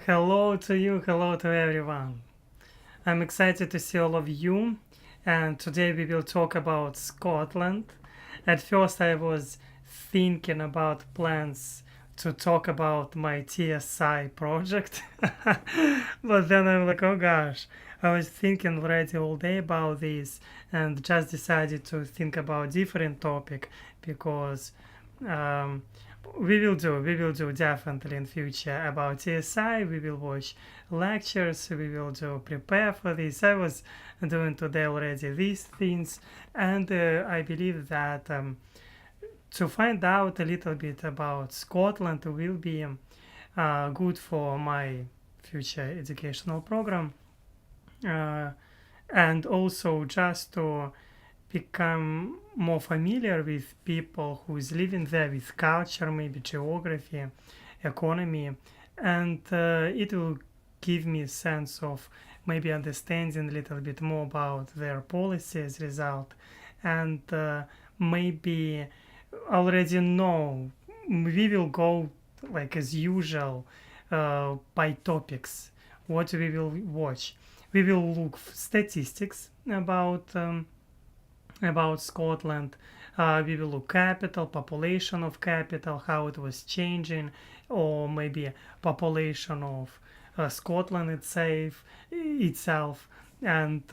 Hello to you, hello to everyone. I'm excited to see all of you, and today we will talk about Scotland. At first, I was thinking about plans to talk about my TSI project, but then I'm like, oh gosh, I was thinking already all day about this and just decided to think about different topic because um, we will do definitely in future about TSI. We will watch lectures. We will do prepare for this. I was doing today already these things, and I believe that to find out a little bit about Scotland will be good for my future educational program, uh, and also just to become more familiar with people who is living there, with culture, maybe geography, economy, and it will give me a sense of maybe understanding a little bit more about their policy as a result, and maybe already know we will go like as usual by topics. What we will watch, we will look statistics about Scotland. We will look capital, population of capital, how it was changing, or maybe population of Scotland itself, and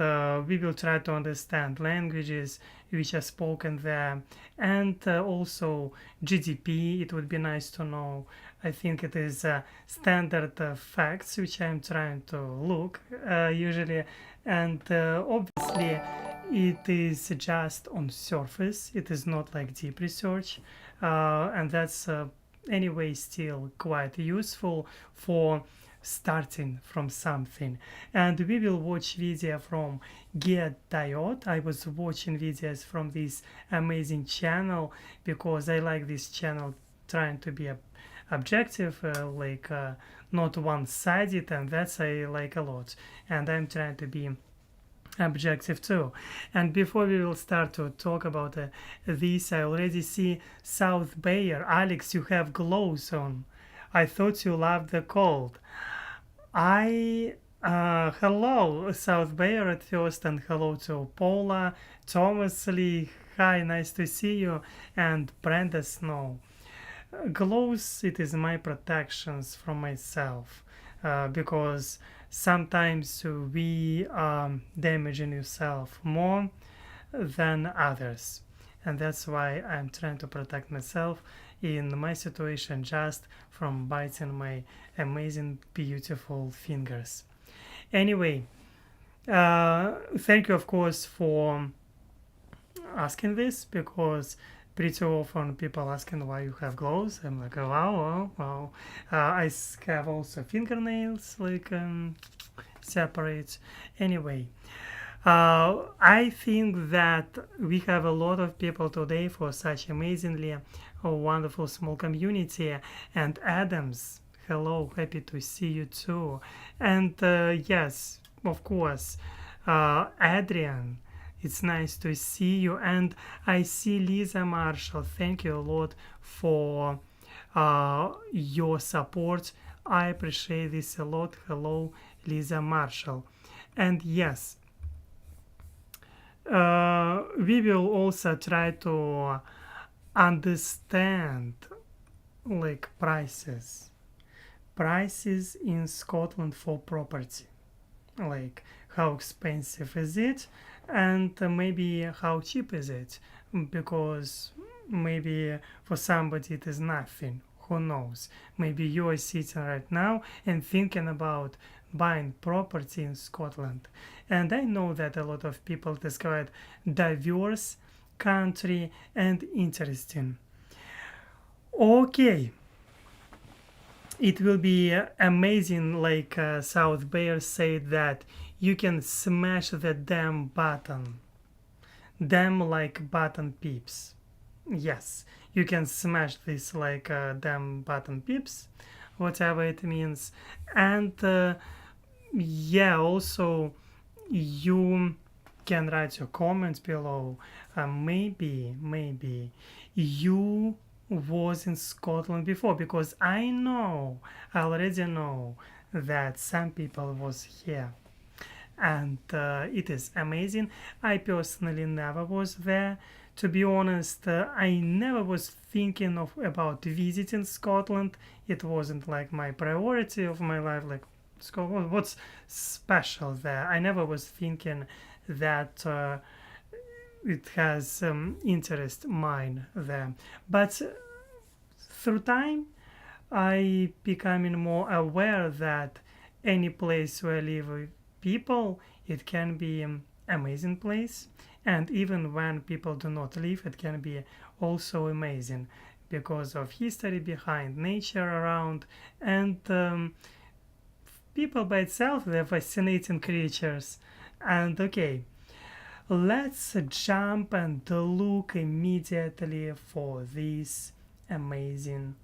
we will try to understand languages which are spoken there, and also GDP. It would be nice to know. I think it is standard facts which I'm trying to look usually, and obviously it is just on surface. It is not like deep research, and that's anyway still quite useful for starting from something. And we will watch video from Get Diode. I was watching videos from this amazing channel because I like this channel trying to be objective, not one-sided, and that's I like a lot. And I'm trying to be objective too. And before we will start to talk about this, I already see South Bayer. Alex, you have gloves on. I thought you loved the cold. I Hello South Bayer at first, and hello to Paula, Thomas Lee. Hi, nice to see you, and Brenda Snow. Gloves, it is my protections from myself, because sometimes we are damaging yourself more than others, and that's why I'm trying to protect myself in my situation just from biting my amazing beautiful fingers. Anyway, thank you of course for asking this, because pretty often people asking why you have gloves. I'm like, oh, wow, wow, wow. Have also fingernails like separate. Anyway, I think that we have a lot of people today for such amazingly wonderful small community. And Adams, hello, happy to see you too. And yes, of course, Adrian, it's nice to see you. And I see Lisa Marshall. Thank you a lot for your support. I appreciate this a lot. Hello, Lisa Marshall. And yes, we will also try to understand like prices in Scotland for property, like how expensive is it, and maybe how cheap is it, because maybe for somebody it is nothing. Who knows? Maybe you are sitting right now and thinking about buying property in Scotland. And I know that a lot of people describe diverse country and interesting. Okay, it will be amazing, like South Bear said, that you can smash the damn button. Damn like button peeps. Yes, you can smash this like damn button peeps, whatever it means. And yeah, also you can write your comments below. Maybe you was in Scotland before, because I already know that some people was here, and it is amazing. I personally never was there. To be honest, I never was thinking of about visiting Scotland. It wasn't like my priority of my life. Like Scotland, what's special there? I never was thinking that it has interest mine there. But through time, I becoming more aware that any place where live people, it can be amazing place, and even when people do not live, it can be also amazing because of history behind nature around, and people by itself, they're fascinating creatures. And okay, let's jump and look immediately for this amazing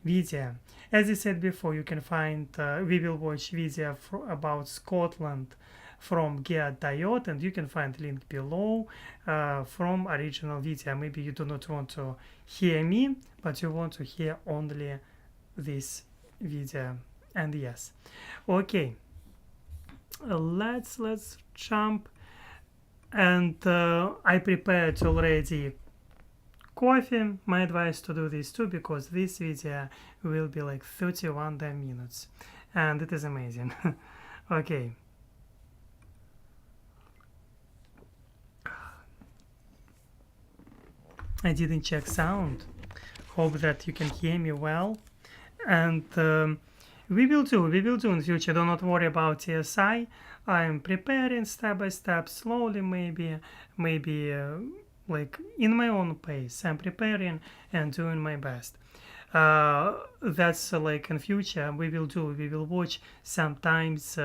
video. As I said before, you can find we will watch video about Scotland from Gear.io, and you can find link below from original video. Maybe you do not want to hear me, but you want to hear only this video. And yes, okay, let's jump. And I prepared already coffee. My advice to do this too, because this video will be like 31 damn minutes, and it is amazing. Okay, I didn't check sound. Hope that you can hear me well. And we will do in future. Do not worry about TSI. I am preparing step by step, slowly, maybe like in my own pace. I'm preparing and doing my best. That's like in future we will watch sometimes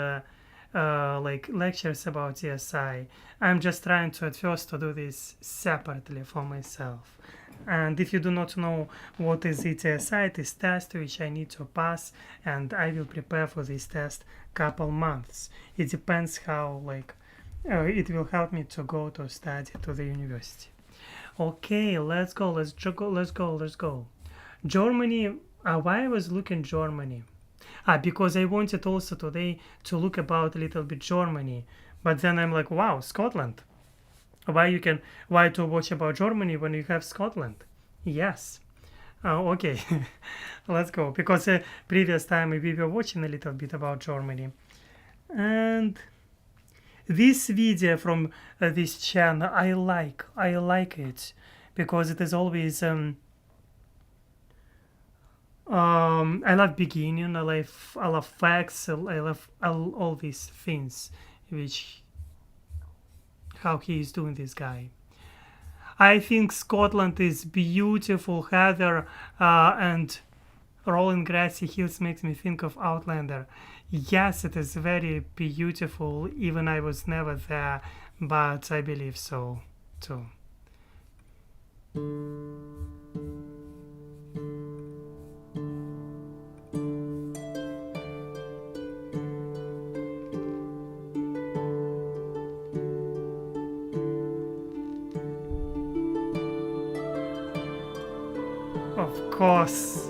like lectures about TSI. I'm just trying to at first to do this separately for myself. And if you do not know what is ETSI, it is test which I need to pass, and I will prepare for this test couple months. It depends how like it will help me to go to study to the university. Okay, let's go. Germany. Why I was looking Germany? Because I wanted also today to look about a little bit Germany, but then I'm like, wow, Scotland. Why to watch about Germany when you have Scotland? Yes. Okay, let's go. Because previous time we were watching a little bit about Germany, and this video from this channel I like it because it is always I love beginning. I love facts. I love all these things, which how he is doing this guy. I think Scotland is beautiful. Heather and rolling grassy hills makes me think of Outlander. Yes, it is very beautiful. Even I was never there, but I believe so too. Of course.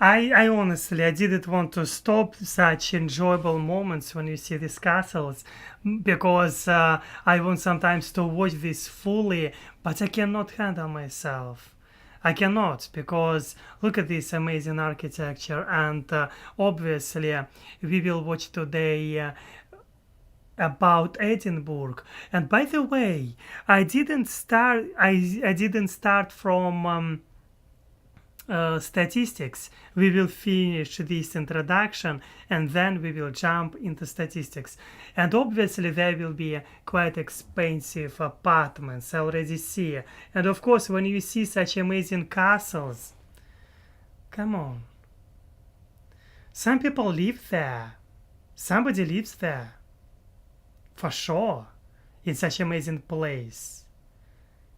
I honestly, I didn't want to stop such enjoyable moments when you see these castles, because I want sometimes to watch this fully, but I cannot handle myself. I cannot, because look at this amazing architecture, and obviously we will watch today about Edinburgh. And by the way, I didn't start from statistics. We will finish this introduction and then we will jump into statistics. And obviously there will be quite expensive apartments, I already see. And of course, when you see such amazing castles, come on. Some people live there. Somebody lives there. For sure. In such amazing place.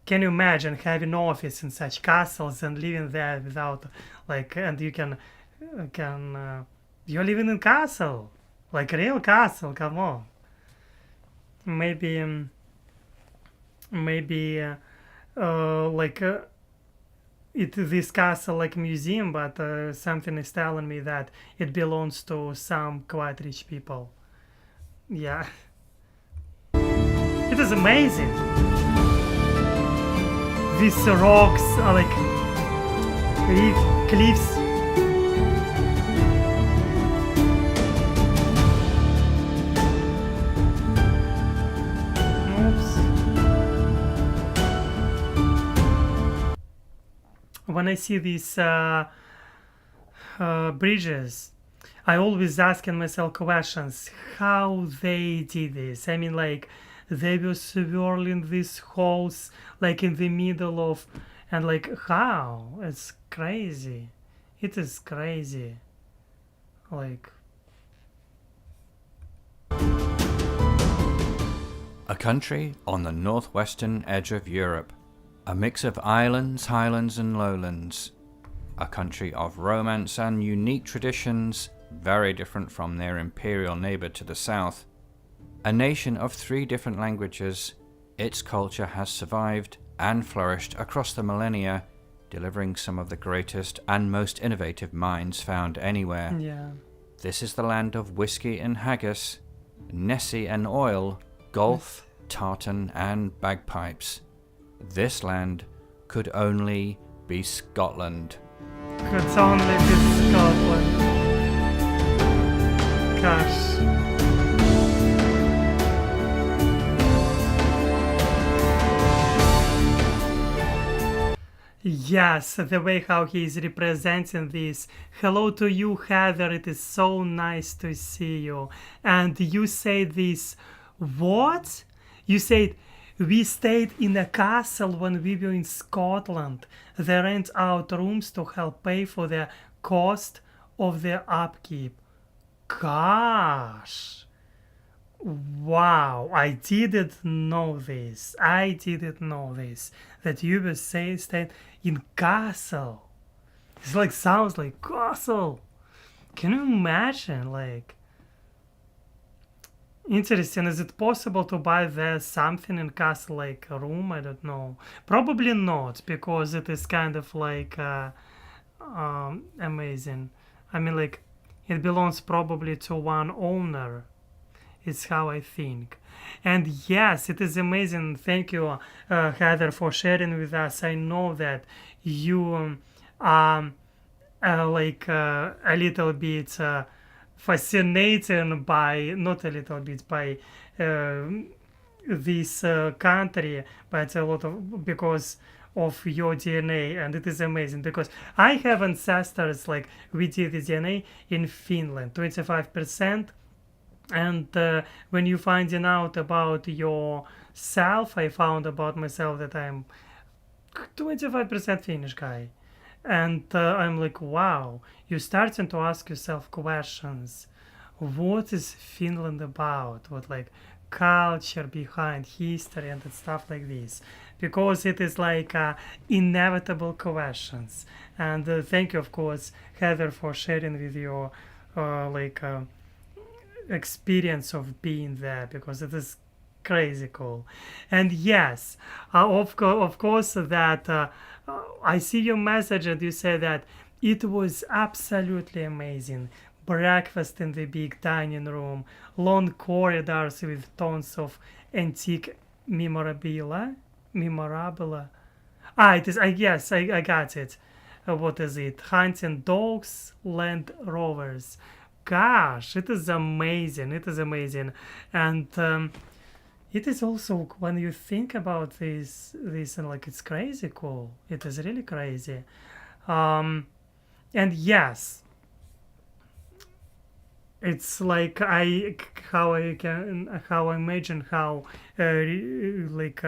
Can you imagine having an office in such castles and living there without, like, and you can, you're living in castle, like a real castle, come on. Maybe, maybe, like, this castle like museum, but something is telling me that it belongs to some quite rich people. Yeah. It is amazing. These rocks are like cliffs. Oops. When I see these bridges, I always asking myself questions how they did this. I mean, like, they were swirling these holes like in the middle of, and like, how? It's crazy. It is crazy. Like, A country on the northwestern edge of Europe. A mix of islands, highlands and lowlands. A country of romance and unique traditions, very different from their imperial neighbour to the south. A nation of 3 different languages, its culture has survived and flourished across the millennia, delivering some of the greatest and most innovative minds found anywhere. yeah. This is the land of whiskey and haggis, Nessie and oil, golf, tartan and bagpipes. This land could only be Scotland. Could only be Scotland. Gosh. Yes, the way how he is representing this. Hello to you, Heather. It is so nice to see you. And you say this, what? You said, we stayed in a castle when we were in Scotland. They rent out rooms to help pay for the cost of their upkeep. Gosh. Wow, I didn't know this. I didn't know this. That you were saying stayed in castle. It's like sounds like castle. Can you imagine? Like, interesting. Is it possible to buy there something in castle like a room? I don't know. Probably not, because it is kind of like amazing. I mean, like, it belongs probably to one owner. It's how I think. And yes, it is amazing. Thank you, Heather, for sharing with us. I know that you are like a little bit fascinated by, not a little bit, by this country, but a lot of, because of your DNA. And it is amazing because I have ancestors, like, we did the DNA in Finland, 25%. And when you finding out about yourself, I found about myself that I'm 25% Finnish guy. And I'm like, wow, you're starting to ask yourself questions. What is Finland about? What, like, culture behind history and stuff like this? Because it is like inevitable questions. And thank you, of course, Heather, for sharing with your like experience of being there, because it is crazy cool. And yes, of course that I see your message and you say that it was absolutely amazing. Breakfast in the big dining room, long corridors with tons of antique memorabilia. It is, I guess, I got it. What is it? Hunting dogs, Land Rovers. Gosh, it is amazing. It is amazing. And it is also, when you think about this and like, it's crazy cool. It is really crazy. And yes, it's like how I imagine how like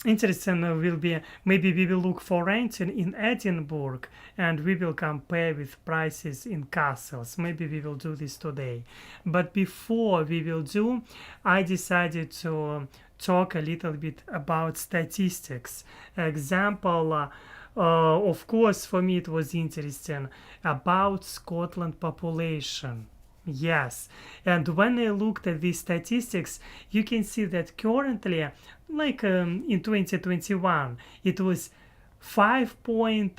interesting will be, maybe we will look for renting in Edinburgh and we will compare with prices in castles. Maybe we will do this today. But before we will do, I decided to talk a little bit about statistics. Example, of course, for me it was interesting about Scotland population. Yes, and when I looked at these statistics, you can see that currently, like in 2021, it was 5 point,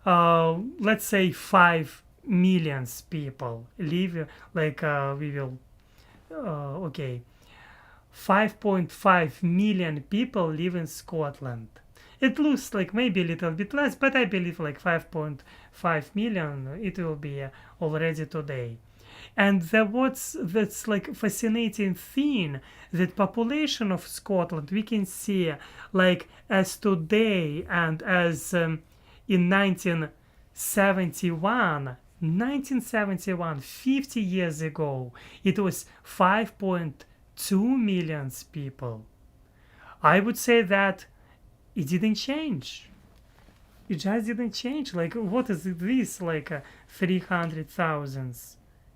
let's say 5 millions people live, like we will, okay, 5.5 million people live in Scotland. It looks like maybe a little bit less, but I believe like 5.5 million it will be already today. And that's like fascinating thing, that population of Scotland we can see like as today and as in 1971, 50 years ago, it was 5.2 million people. I would say that it didn't change. It just didn't change. Like, what is this? Like 300,000.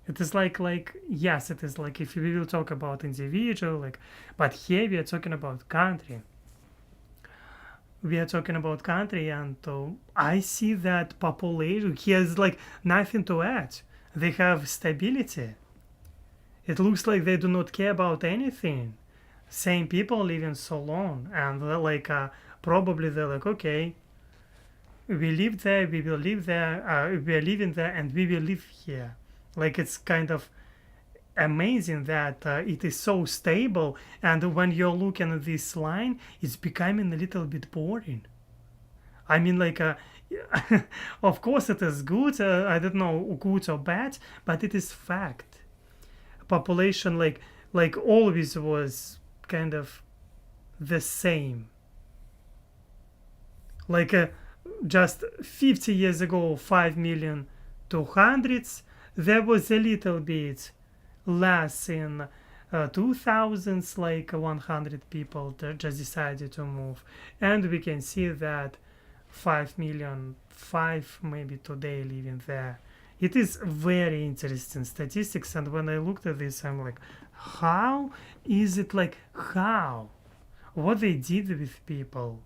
It is like yes, it is like if we will talk about individual, like, but here we are talking about country. We are talking about country, and I see that population here is like nothing to add. They have stability. It looks like they do not care about anything. Same people living so long, and they're like probably they're like, okay, we live there, we will live there, we are living there, and we will live here. Like, it's kind of amazing that it is so stable, and when you're looking at this line, it's becoming a little bit boring. I mean, like, of course it is good, I don't know, good or bad, but it is fact. Population, like always was kind of the same. Like just 50 years ago, 5 million to hundreds, there was a little bit less in 2000s, like 100 people just decided to move, and we can see that 5 million, 5 maybe today living there. It is very interesting statistics, and when I looked at this, I'm like, how is it, like, how? What they did with people?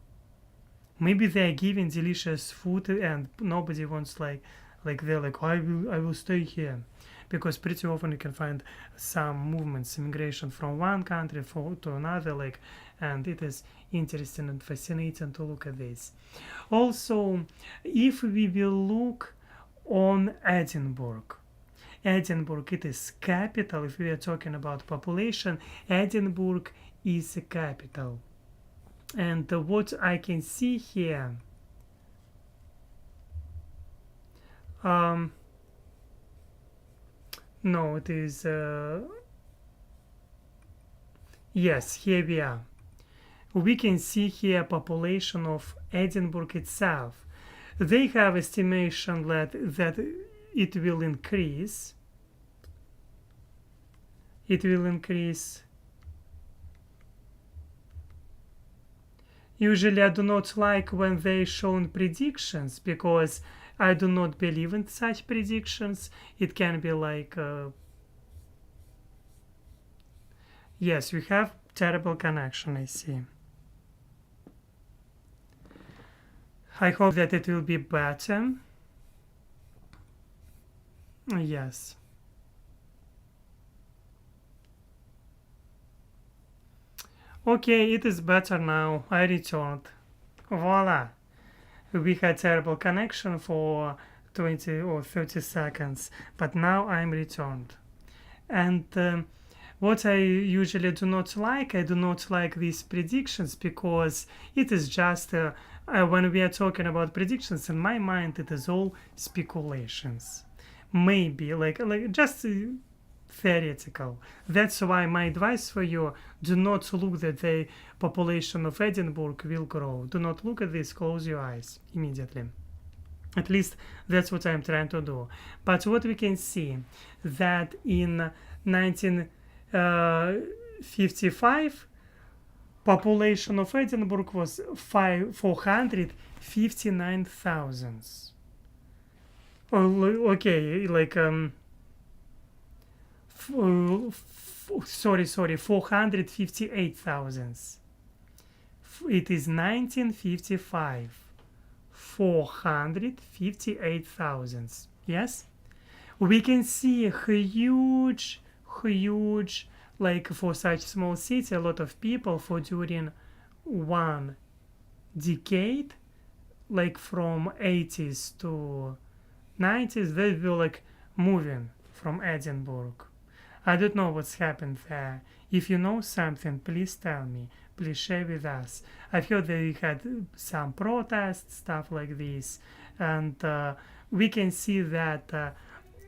Maybe they're giving delicious food and nobody wants, like they're like, I will stay here, because pretty often you can find some movements, immigration from one country to another, like, and it is interesting and fascinating to look at this. Also, if we will look on Edinburgh, it is capital. If we are talking about population, Edinburgh is a capital. And what I can see here, no, it is, yes, here we are. We can see here population of Edinburgh itself. They have estimation that it will increase. It will increase. Usually I do not like when they show predictions, because I do not believe in such predictions. It can be like, yes, we have terrible connection, I see. I hope that it will be better. Yes. Okay, it is better now. I returned. Voila. We had terrible connection for 20 or 30 seconds, but now I'm returned. And what I usually do not like, I do not like these predictions, because it is just when we are talking about predictions, in my mind it is all speculations. Maybe like just theoretical. That's why my advice for you, do not look that the population of Edinburgh will grow. Do not look at this, close your eyes immediately. At least that's what I'm trying to do. But what we can see, that in 1955, population of Edinburgh was 459,000. Okay, like 458,000. It is 1955. 458,000. Yes, we can see a huge, like for such small city, a lot of people for during one decade, like from 80s to 90s, they were like moving from Edinburgh. I don't know what's happened there. If you know something, please tell me. Please share with us. I've heard they had some protests, stuff like this, and we can see that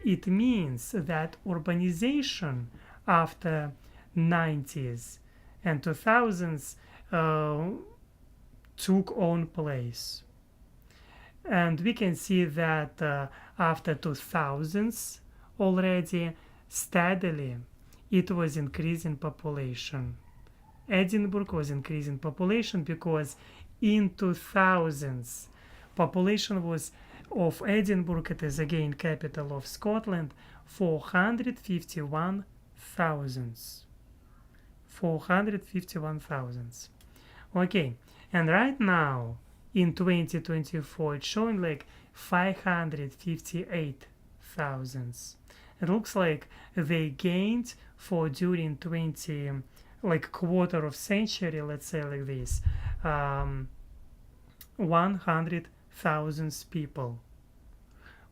it means that urbanization after 90s and 2000s took on place. And we can see that after 2000s already steadily it was increasing population. Edinburgh was increasing population because in 2000s population was of Edinburgh, it is again capital of Scotland, 451,000. 451,000. Okay, and right now in 2024 it's showing like 558,000. It looks like they gained for during 20 like quarter of century, let's say like this, 100,000 people.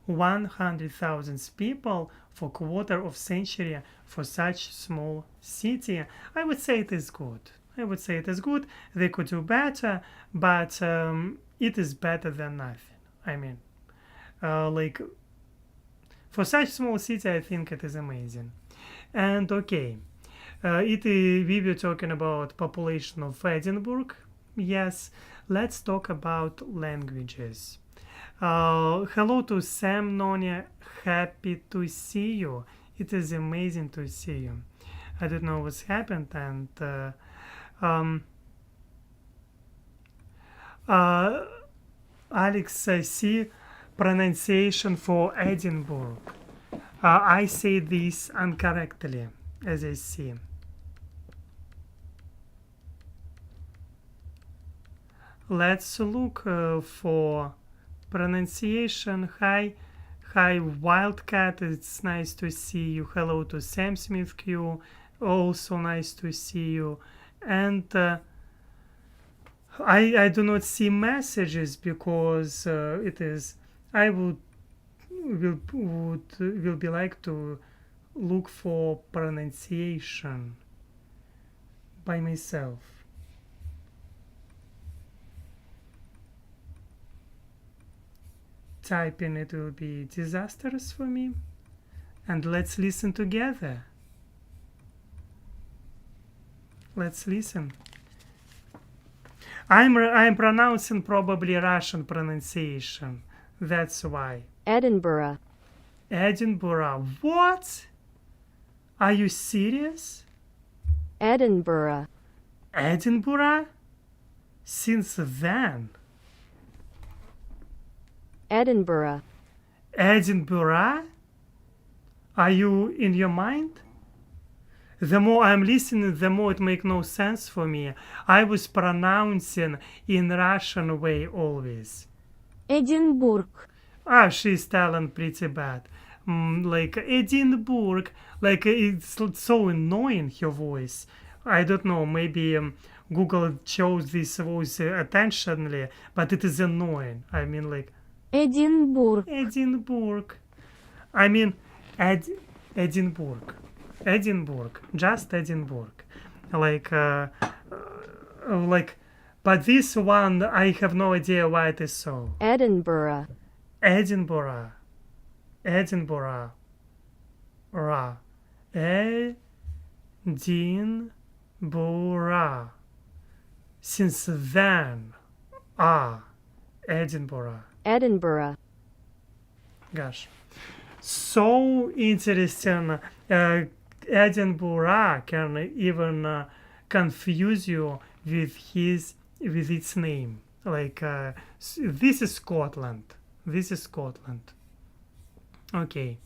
100,000 people for quarter of century for such small city. I would say it is good. They could do better, but it is better than nothing. I mean, like for such small city, I think it is amazing. And okay, we were talking about population of Edinburgh. Yes, let's talk about languages. Hello to Sam Nonia. Happy to see you. It is amazing to see you. I don't know what's happened, and Alex, I see pronunciation for Edinburgh. I say this incorrectly, as I see. Let's look for pronunciation. Hi Wildcat, it's nice to see you. Hello to Sam Smith Q, also nice to see you. And I do not see messages because it is I will be like to look for pronunciation by myself. Typing it will be disastrous for me. And let's listen together. Let's listen. I'm pronouncing probably Russian pronunciation. That's why. Edinburgh. Edinburgh. What? Are you serious? Edinburgh. Edinburgh? Since when? Edinburgh. Edinburgh? Are you in your mind? The more I'm listening, the more it makes no sense for me. I was pronouncing in Russian way always. Edinburgh. She's telling pretty bad. Like Edinburgh, like it's so annoying, her voice. I don't know, maybe Google chose this voice intentionally, but it is annoying. I mean, like Edinburgh. I mean, Edinburgh. Just Edinburgh. But this one, I have no idea why it is so. Edinburgh. Edinburgh. Edinburgh. Since then, Edinburgh. Edinburgh. Gosh, so interesting. Edinburgh can even confuse you with its name. Like this is Scotland. This is Scotland. Okay.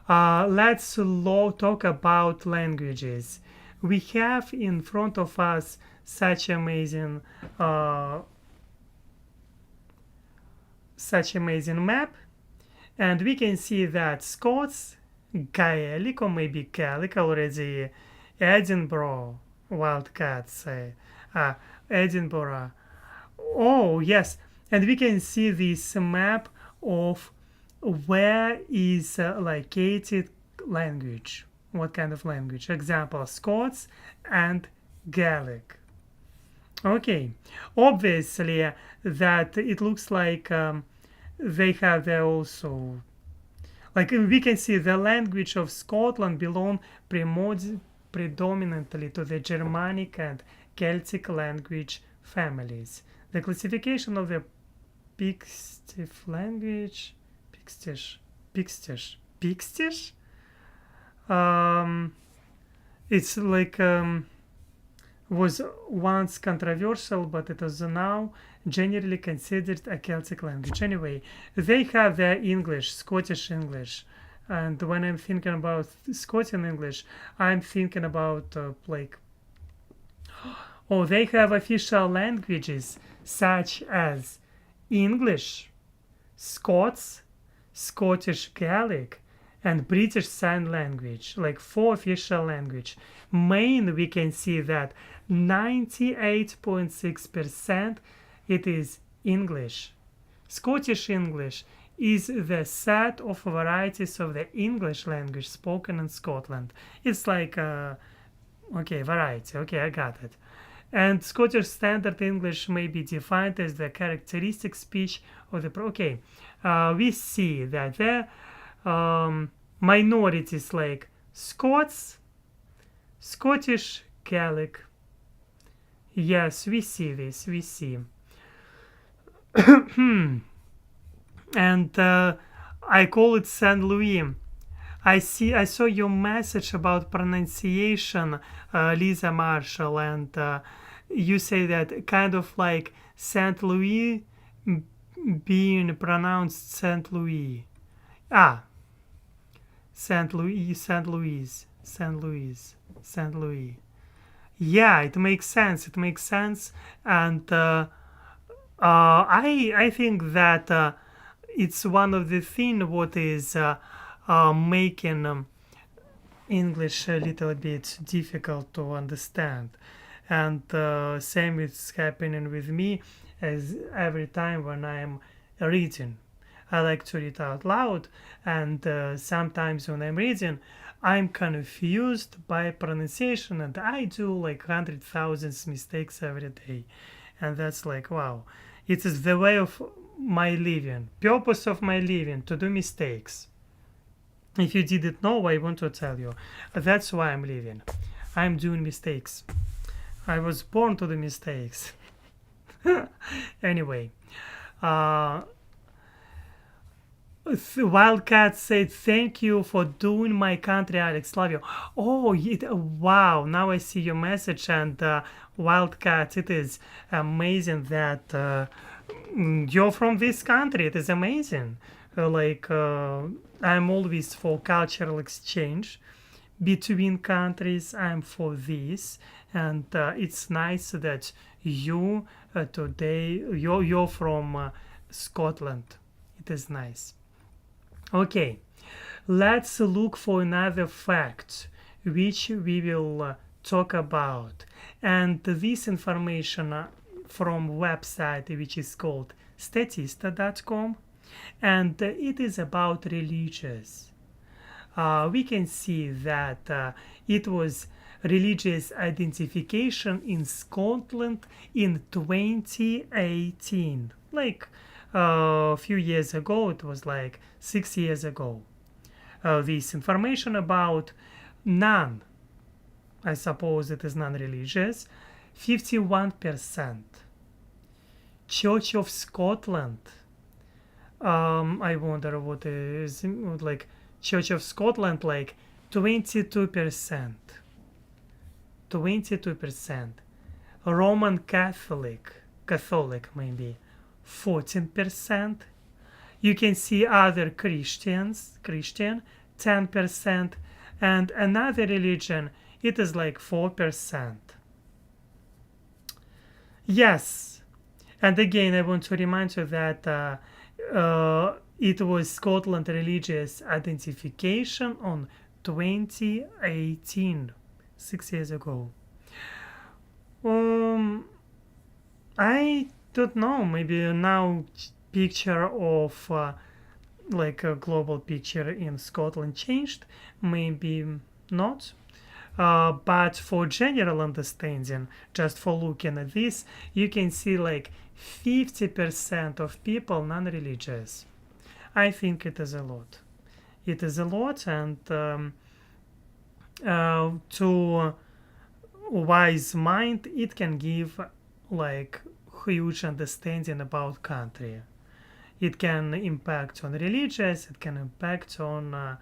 Let's talk about languages. We have in front of us such amazing map, and we can see that Scots, Gaelic or maybe Gaelic already, Edinburgh, Wildcats, Edinburgh. Oh yes, and we can see this map of where is located language. What kind of language? Example, Scots and Gaelic. Okay, obviously that it looks like they have their also, like we can see the language of Scotland belong predominantly to the Germanic and Celtic language families. The classification of the Pictish language, Pictish, it's like was once controversial, but it is now generally considered a Celtic language. Anyway, they have their English, Scottish English, and when I'm thinking about Scottish English, I'm thinking about they have official languages such as English, Scots, Scottish Gaelic, and British Sign Language, like 4 official language. Main, we can see that 98.6% it is English. Scottish English is the set of varieties of the English language spoken in Scotland. It's like variety. Okay, I got it. And Scottish Standard English may be defined as the characteristic speech of the... Okay, we see that there minorities like Scots, Scottish Gaelic. Yes, we see this, we see. And I call it Saint Louis. I saw your message about pronunciation, Lisa Marshall, and you say that kind of like Saint Louis being pronounced Saint Louis. Saint Louis. Yeah, it makes sense. And I think that it's one of the things what is making English a little bit difficult to understand. And same is happening with me as every time when I'm reading. I like to read out loud, and sometimes when I'm reading, I'm confused by pronunciation, and I do like 100,000 mistakes every day. And that's like, wow, it is the way of my living, purpose of my living, to do mistakes. If you didn't know, I want to tell you, that's why I'm living. I'm doing mistakes. I was born to do mistakes. Anyway, Wildcat said, thank you for doing my country, Alex. Love you. Oh, wow. Now I see your message. And Wildcat, it is amazing that you're from this country. It is amazing. I'm always for cultural exchange between countries. I'm for this. And it's nice that you today, you're from Scotland. It is nice. Okay, let's look for another fact which we will talk about. And this information from website which is called statista.com, and it is about religious. We can see that it was religious identification in Scotland in 2018, like a few years ago. It was like 6 years ago. This information about none. I suppose it is non-religious. 51%. Church of Scotland. I wonder what is like Church of Scotland, like 22%. 22%. Roman Catholic maybe 14%. You can see other Christian 10%, and another religion it is like 4%. Yes, and again I want to remind you that it was Scotland religious identification on 2018, 6 years ago. I don't know, maybe now picture of like a global picture in Scotland changed, maybe not. But for general understanding, just for looking at this, you can see like 50% of people non-religious. I think it is a lot. It is a lot, and to wise mind, it can give like huge understanding about country. It can impact on religious. It can impact on a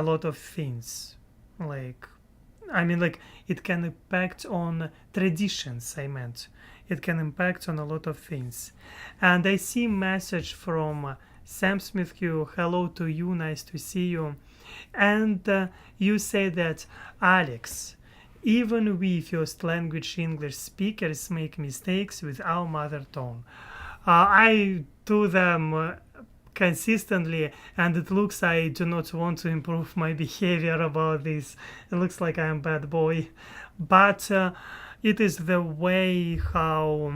lot of things. Like, I mean, like it can impact on traditions. I meant it can impact on a lot of things. And I see message from Sam Smith Q. Hello to you. Nice to see you. And you say that Alex, even we first language English speakers make mistakes with our mother tongue. I do them consistently, and it looks I do not want to improve my behavior about this. It looks like I am bad boy, but it is the way how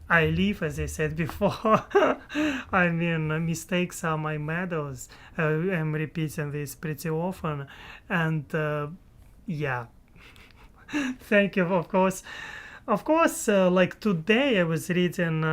I live, as I said before. I mean, mistakes are my medals. I'm repeating this pretty often, and yeah. Thank you, of course. Of course, like today I was reading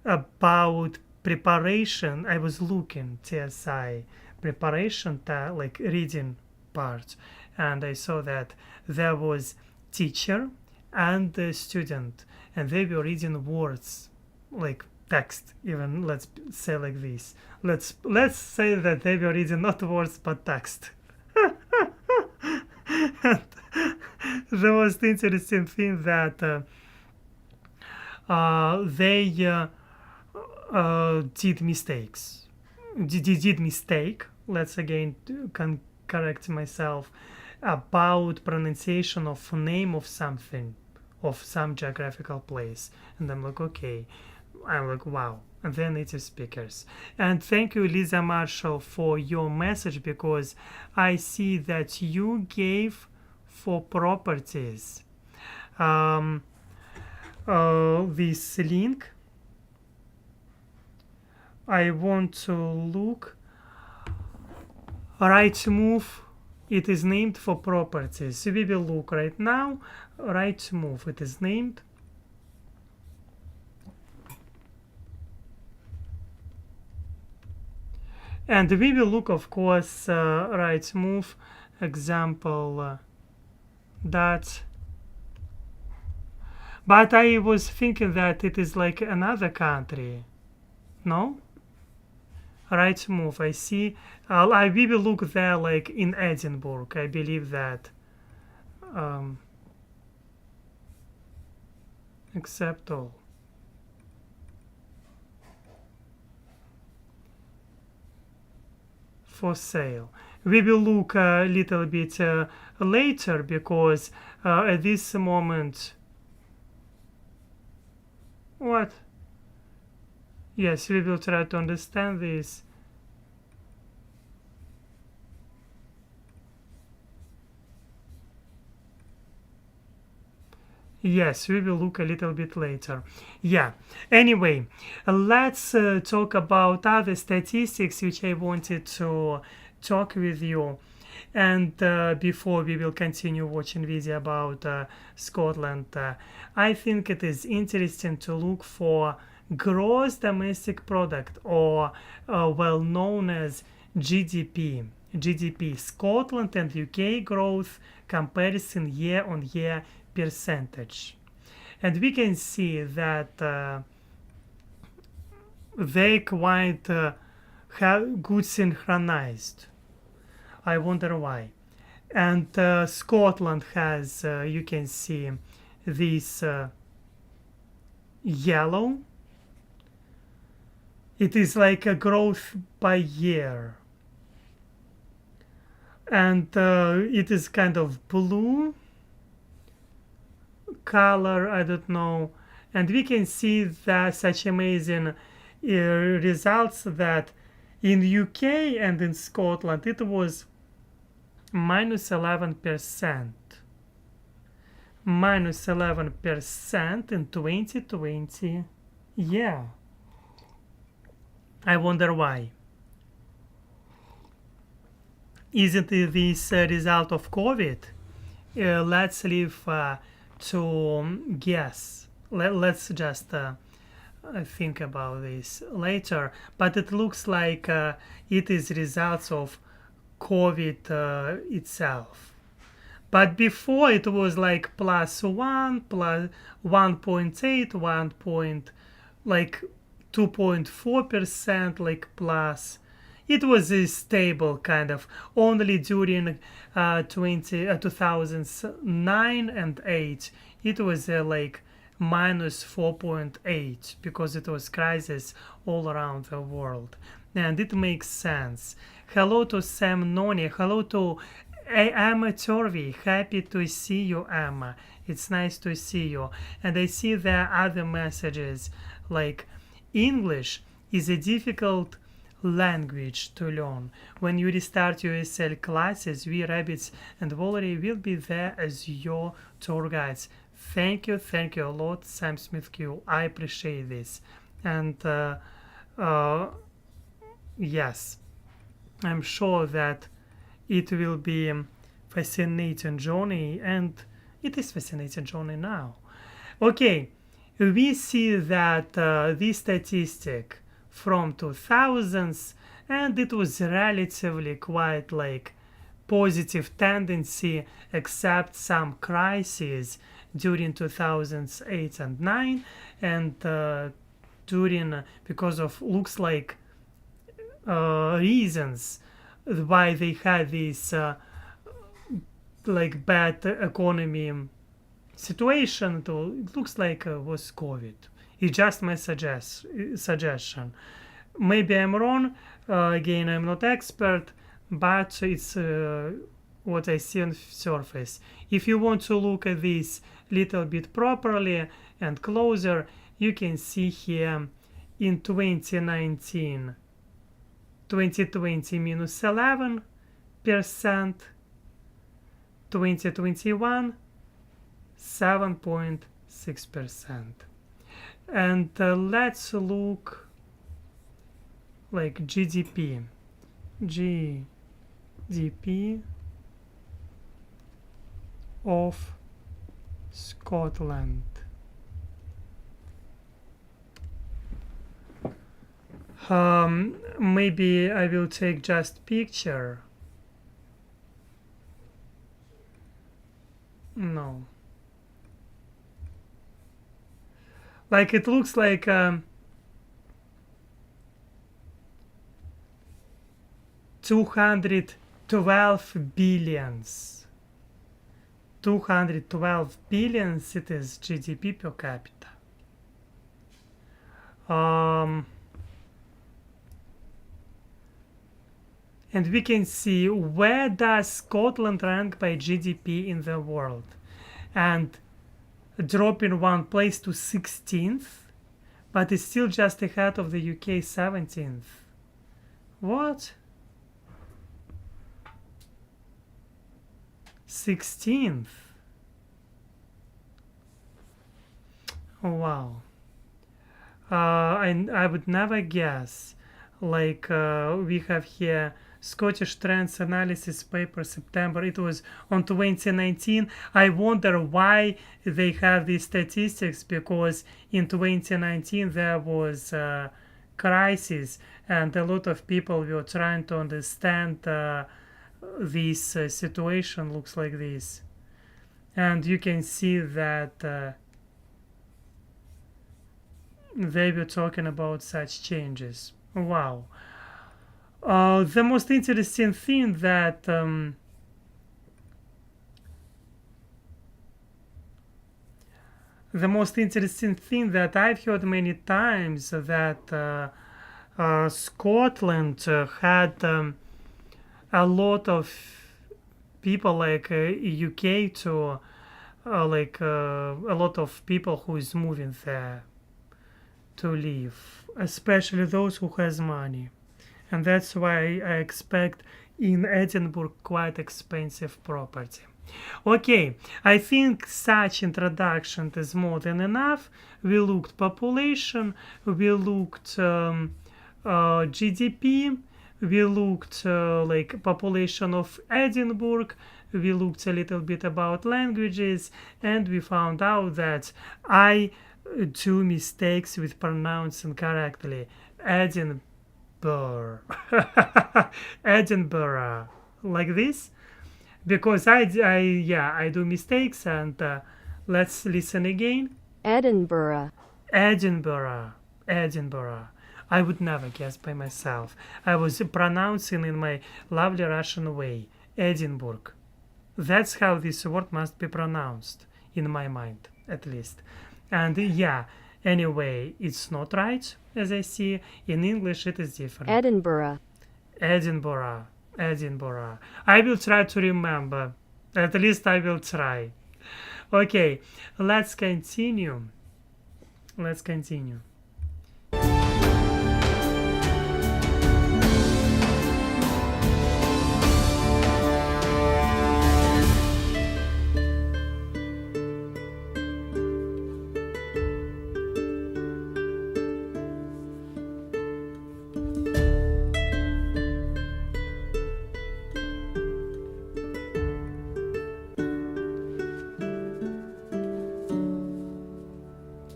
about preparation. I was looking TSI preparation, like reading part, and I saw that there was teacher and the student, and they were reading words like text. Even let's say like this. Let's say that they were reading not words but text. And the most interesting thing that they did mistakes. Did mistake. Let's again correct myself about pronunciation of name of something, of some geographical place, and I'm like, okay, I'm like, wow. And they're native speakers. And thank you, Lisa Marshall, for your message, because I see that you gave for properties this link. I want to look. Rightmove, it is named for properties. We will look right now. Rightmove, it is named. And we will look, of course, Rightmove example that. But I was thinking that it is like another country. No? Rightmove, I see. We will look there like in Edinburgh. I believe that. Accept all. For sale. We will look a little bit later, because at this moment. What? Yes, we will try to understand this. Yes, we will look a little bit later. Yeah. Anyway, let's talk about other statistics which I wanted to talk with you. And before we will continue watching video about Scotland, I think it is interesting to look for gross domestic product, or well known as GDP. GDP. Scotland and UK growth comparison year-on-year percentage. And we can see that they quite good synchronized. I wonder why. And Scotland has, you can see this yellow. It is like a growth by year. And it is kind of blue color, I don't know. And we can see that such amazing results that in UK and in Scotland it was minus 11%. Minus 11% in 2020. Yeah. I wonder why. Isn't this a result of COVID? Let's leave to guess. Let's just think about this later. But it looks like it is results of COVID itself. But before it was like plus 1, plus 1.8, 1. Like 2.4%, like plus. It was a stable kind of. Only during 2009 and 8, it was like minus 4.8 because it was crisis all around the world. And it makes sense. Hello to Sam Noni. Hello to Emma Torvey. Happy to see you, Emma. It's nice to see you. And I see there are other messages like English is a difficult language to learn. When you restart USL classes, we Rabbits and Valerie will be there as your tour guides. Thank you a lot, Sam Smith Q. I appreciate this. And yes, I'm sure that it will be a fascinating journey, and it is fascinating journey now. Okay, we see that this statistic from 2000s, and it was relatively quite like positive tendency, except some crises during 2008 and 9, and during because of looks like reasons why they had this like bad economy situation. It looks like was COVID. It's just my suggestion. Maybe I'm wrong. Again, I'm not expert, but it's what I see on the surface. If you want to look at this little bit properly and closer, you can see here in 2019, 2020 minus 11%, 2021 7.6%. And let's look like GDP of Scotland. Maybe I will take just picture. No. Like it looks like 212 billions. 212 billions it is GDP per capita. And we can see where does Scotland rank by GDP in the world. And dropping one place to 16th, but it's still just ahead of the UK 17th. What? 16th. Oh, wow. I would never guess. Like we have here Scottish Trends Analysis paper, September. It was on 2019. I wonder why they have these statistics, because in 2019 there was a crisis and a lot of people were trying to understand this situation looks like this. And you can see that they were talking about such changes. Wow. The most interesting thing that I've heard many times that Scotland had a lot of people like UK to a lot of people who is moving there to live, especially those who has money. And that's why I expect in Edinburgh quite expensive property. Okay, I think such introduction is more than enough. We looked population, we looked GDP, we looked like population of Edinburgh, we looked a little bit about languages, and we found out that I do mistakes with pronouncing correctly. Edinburgh. Edinburgh, like this, because I do mistakes. And let's listen again. Edinburgh, Edinburgh. I would never guess by myself. I was pronouncing in my lovely Russian way. Edinburgh. That's how this word must be pronounced in my mind, at least. And anyway, it's not right, as I see. In English, it is different. Edinburgh, Edinburgh. I will try to remember. At least I will try. Okay, let's continue.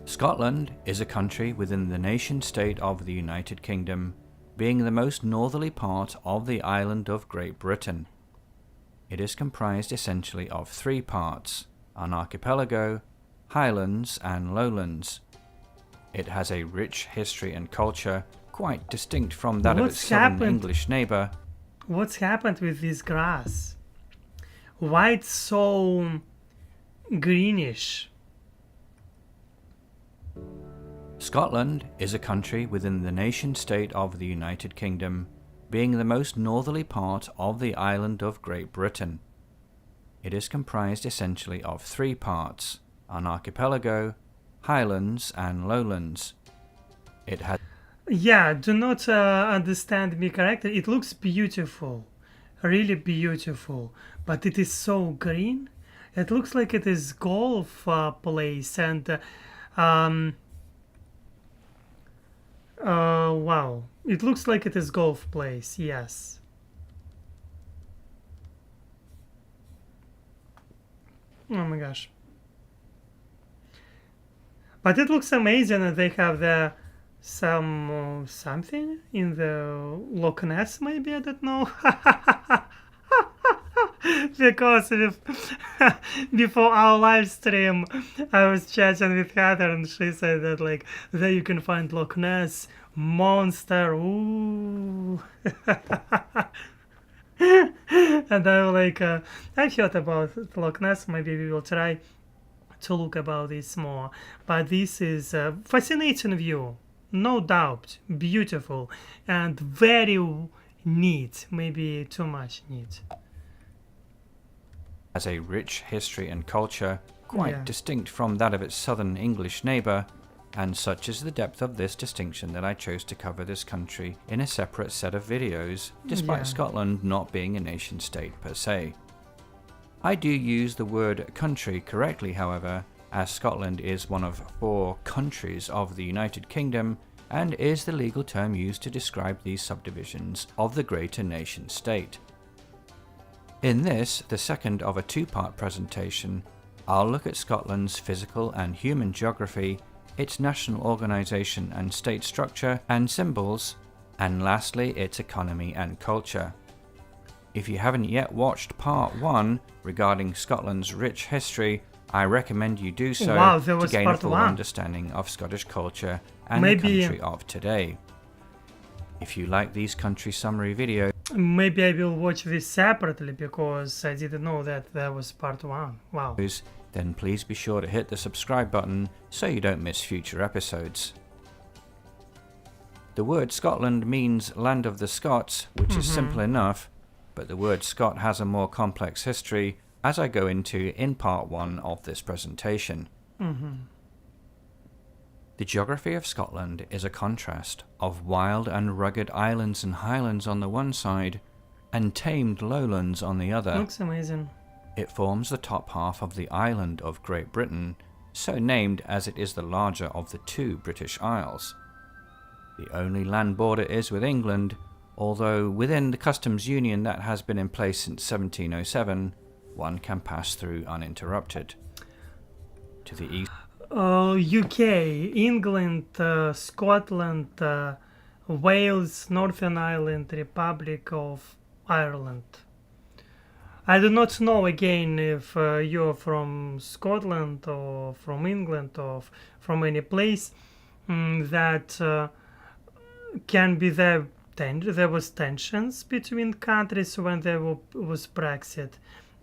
Scotland is a country within the nation-state of the United Kingdom, being the most northerly part of the island of Great Britain. It is comprised essentially of three parts: an archipelago, highlands and lowlands. It has a rich history and culture, quite distinct from that of its southern English neighbour. What's happened with this grass? Why it's so greenish? Scotland is a country within the nation-state of the United Kingdom, being the most northerly part of the island of Great Britain. It is comprised essentially of three parts: an archipelago, highlands and lowlands. It has Do not understand me correctly. It looks beautiful, really beautiful, but it is so green. It looks like it is golf place, and wow, it looks like it is golf place. Yes. Oh my gosh. But it looks amazing, and they have the something in the Loch Ness, maybe, I don't know. Because before our live stream, I was chatting with Heather, and she said that like there you can find Loch Ness monster. Ooh. And I was like, I've heard about Loch Ness. Maybe we will try to look about this more. But this is a fascinating view, no doubt, beautiful and very neat. Maybe too much neat. has a rich history and culture, quite distinct from that of its southern English neighbour, and such is the depth of this distinction that I chose to cover this country in a separate set of videos, despite Scotland not being a nation state per se. I do use the word country correctly, however, as Scotland is one of 4 countries of the United Kingdom and is the legal term used to describe these subdivisions of the greater nation state. In this, the second of a 2-part presentation, I'll look at Scotland's physical and human geography, its national organisation and state structure and symbols, and lastly its economy and culture. If you haven't yet watched part 1 regarding Scotland's rich history, I recommend you do so Wow, there to was gain a part full 1. understanding of Scottish culture and Maybe- the country of today. If you like these country summary videos, Maybe I will watch this separately because I didn't know that there was part 1. Wow. then please be sure to hit the subscribe button so you don't miss future episodes. The word Scotland means land of the Scots, which is simple enough, but the word Scot has a more complex history, as I go into in part 1 of this presentation. The geography of Scotland is a contrast of wild and rugged islands and highlands on the one side, and tamed lowlands on the other. Looks amazing. It forms the top half of the island of Great Britain, so named as it is the larger of the two British Isles. The only land border is with England, although within the customs union that has been in place since 1707, one can pass through uninterrupted. To the east, UK, England, Scotland, Wales, Northern Ireland, Republic of Ireland. I do not know again if you're from Scotland or from England or from any place that can be there. There was tensions between countries when there was Brexit.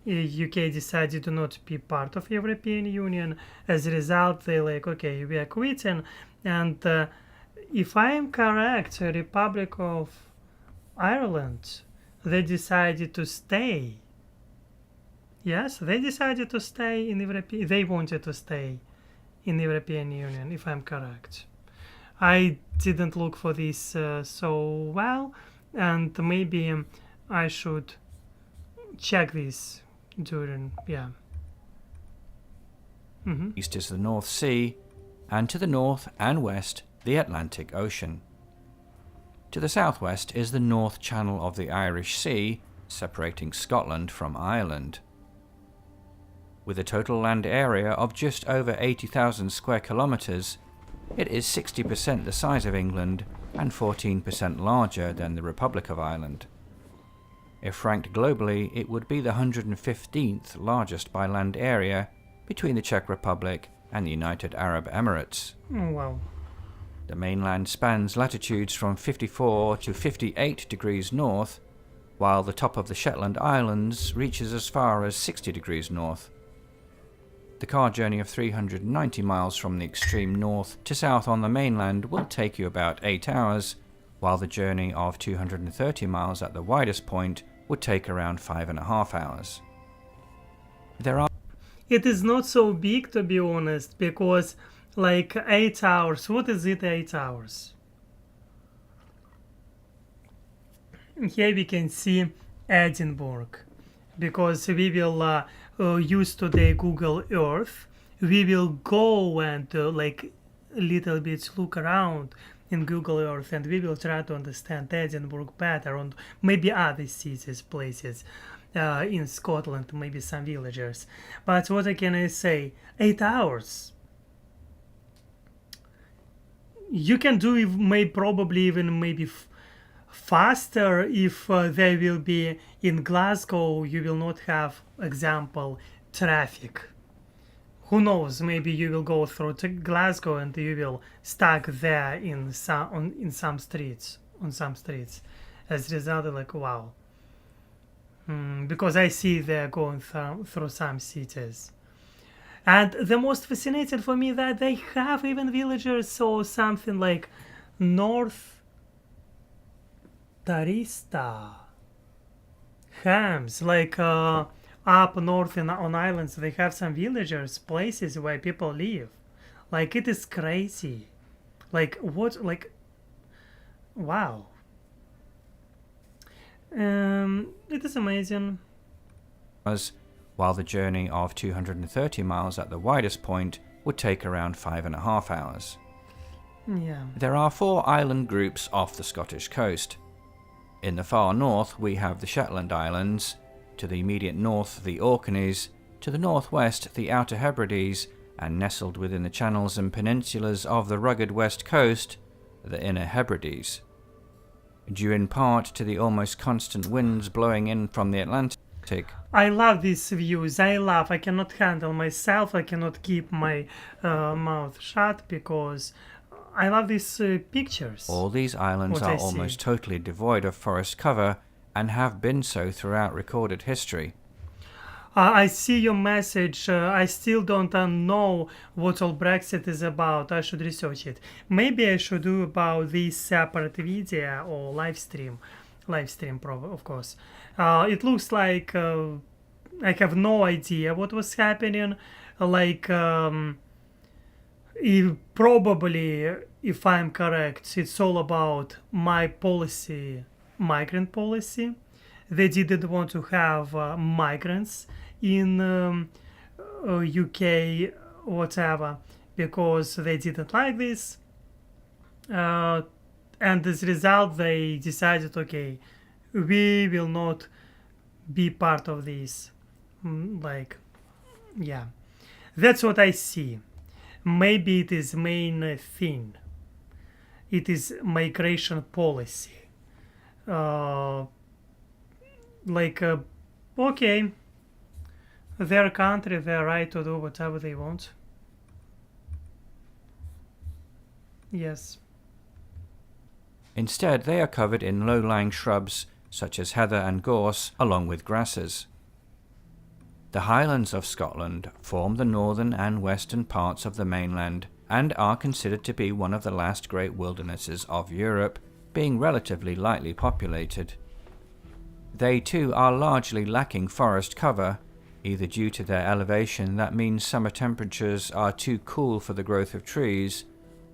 UK decided to not be part of European Union. As a result, they like, okay, we are quitting. And if I am correct, Republic of Ireland, they decided to stay. Yes, they decided to stay in European. They wanted to stay in the European Union, if I'm correct. I didn't look for this so well, and maybe I should check this during, east is the North Sea, and to the north and west, the Atlantic Ocean. To the southwest is the North Channel of the Irish Sea, separating Scotland from Ireland. With a total land area of just over 80,000 square kilometres, it is 60% the size of England and 14% larger than the Republic of Ireland. If ranked globally, it would be the 115th largest by land area between the Czech Republic and the United Arab Emirates. Oh, wow. The mainland spans latitudes from 54 to 58 degrees north, while the top of the Shetland Islands reaches as far as 60 degrees north. The car journey of 390 miles from the extreme north to south on the mainland will take you about 8 hours, while the journey of 230 miles at the widest point would take around 5.5 hours. It is not so big, to be honest, because like 8 hours, what is it, 8 hours? Here we can see Edinburgh, because we will use today Google Earth. We will go and like a little bit look around in Google Earth, and we will try to understand Edinburgh better, and maybe other cities, places in Scotland, maybe some villagers. But what can I say? 8 hours. You can do it probably even maybe faster if there will be in Glasgow. You will not have, example, traffic. Who knows? Maybe you will go through to Glasgow and you will stuck there in some streets. As a result, like wow. Because I see they're going through some cities. And the most fascinating for me that they have even villagers or something like North Tarista, Hams, like up north on islands, they have some villagers, places where people live. Like it is crazy. Like what? Like wow. It is amazing. While the journey of 230 miles at the widest point would take around 5.5 hours. Yeah. There are 4 island groups off the Scottish coast. In the far north we have the Shetland Islands, to the immediate north the Orkneys, to the northwest the Outer Hebrides, and nestled within the channels and peninsulas of the rugged west coast, the Inner Hebrides. due in part to the almost constant winds blowing in from the Atlantic. I love these views. I cannot handle myself. I cannot keep my mouth shut because I love these pictures. All these islands What I are see. almost totally devoid of forest cover and have been so throughout recorded history. I see your message. I still don't know what all Brexit is about. I should research it. Maybe I should do about this separate video or live stream. Of course. It looks like I have no idea what was happening. Like, probably, if I'm correct, it's all about my policy, migrant policy. They didn't want to have migrants in UK, whatever, because they didn't like this. And as a result, they decided, okay, we will not be part of this. Yeah, that's what I see. Maybe it is main thing. It is migration policy. Okay, their country, their right to do whatever they want. Yes. Instead, they are covered in low-lying shrubs such as heather and gorse, along with grasses. The Highlands of Scotland form the northern and western parts of the mainland and are considered to be one of the last great wildernesses of Europe, being relatively lightly populated. They too are largely lacking forest cover, either due to their elevation that means summer temperatures are too cool for the growth of trees,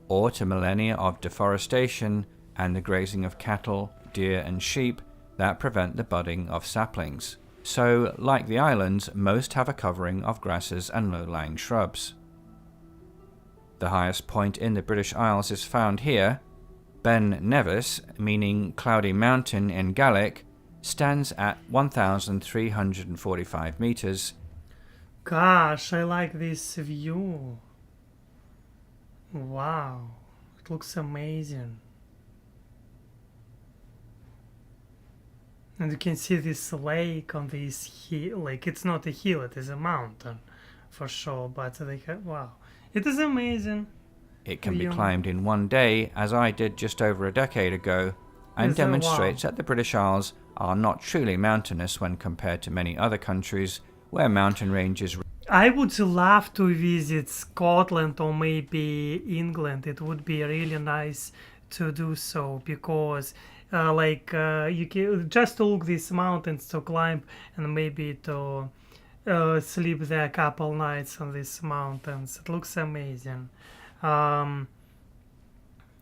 or to millennia of deforestation and the grazing of cattle, deer and sheep that prevent the budding of saplings. So, like the islands, most have a covering of grasses and low-lying shrubs. The highest point in the British Isles is found here. Ben Nevis, meaning cloudy mountain in Gaelic, stands at 1,345 meters. Gosh, I like this view. Wow, it looks amazing. And you can see this lake on this hill. Like, it's not a hill, it is a mountain for sure. But they have, wow, it is amazing. It can be View. climbed in one day, as I did just over a decade ago, and Is that- demonstrates wow. that the British Isles are not truly mountainous when compared to many other countries where mountain ranges. I would love to visit Scotland or maybe England. It would be really nice to do so because, you can just to look these mountains to climb and maybe to sleep there a couple nights on these mountains. It looks amazing.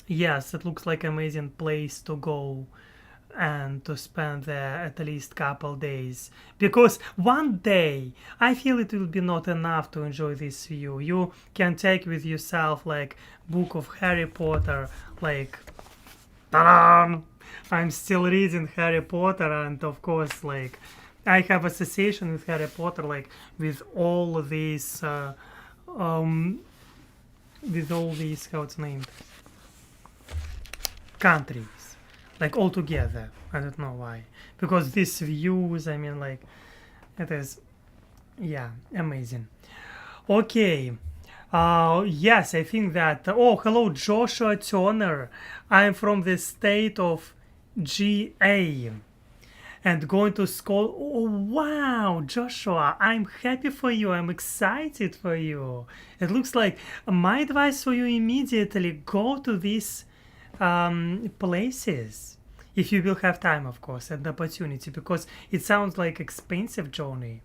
Yes, it looks like amazing place to go and to spend there at least couple days, because one day I feel it will be not enough to enjoy this view. You can take with yourself like book of Harry Potter, like ta-da! I'm still reading Harry Potter, and of course like I have association with Harry Potter, like with all these how it's named, countries, like all together. I don't know why, because these views, I mean, like, it is, yeah, amazing. Okay, yes, I think that, oh, hello, Joshua Turner. I'm from the state of GA and going to school. Oh, wow, Joshua, I'm happy for you. I'm excited for you. It looks like my advice for you immediately go to these places if you will have time, of course, and opportunity, because it sounds like expensive journey.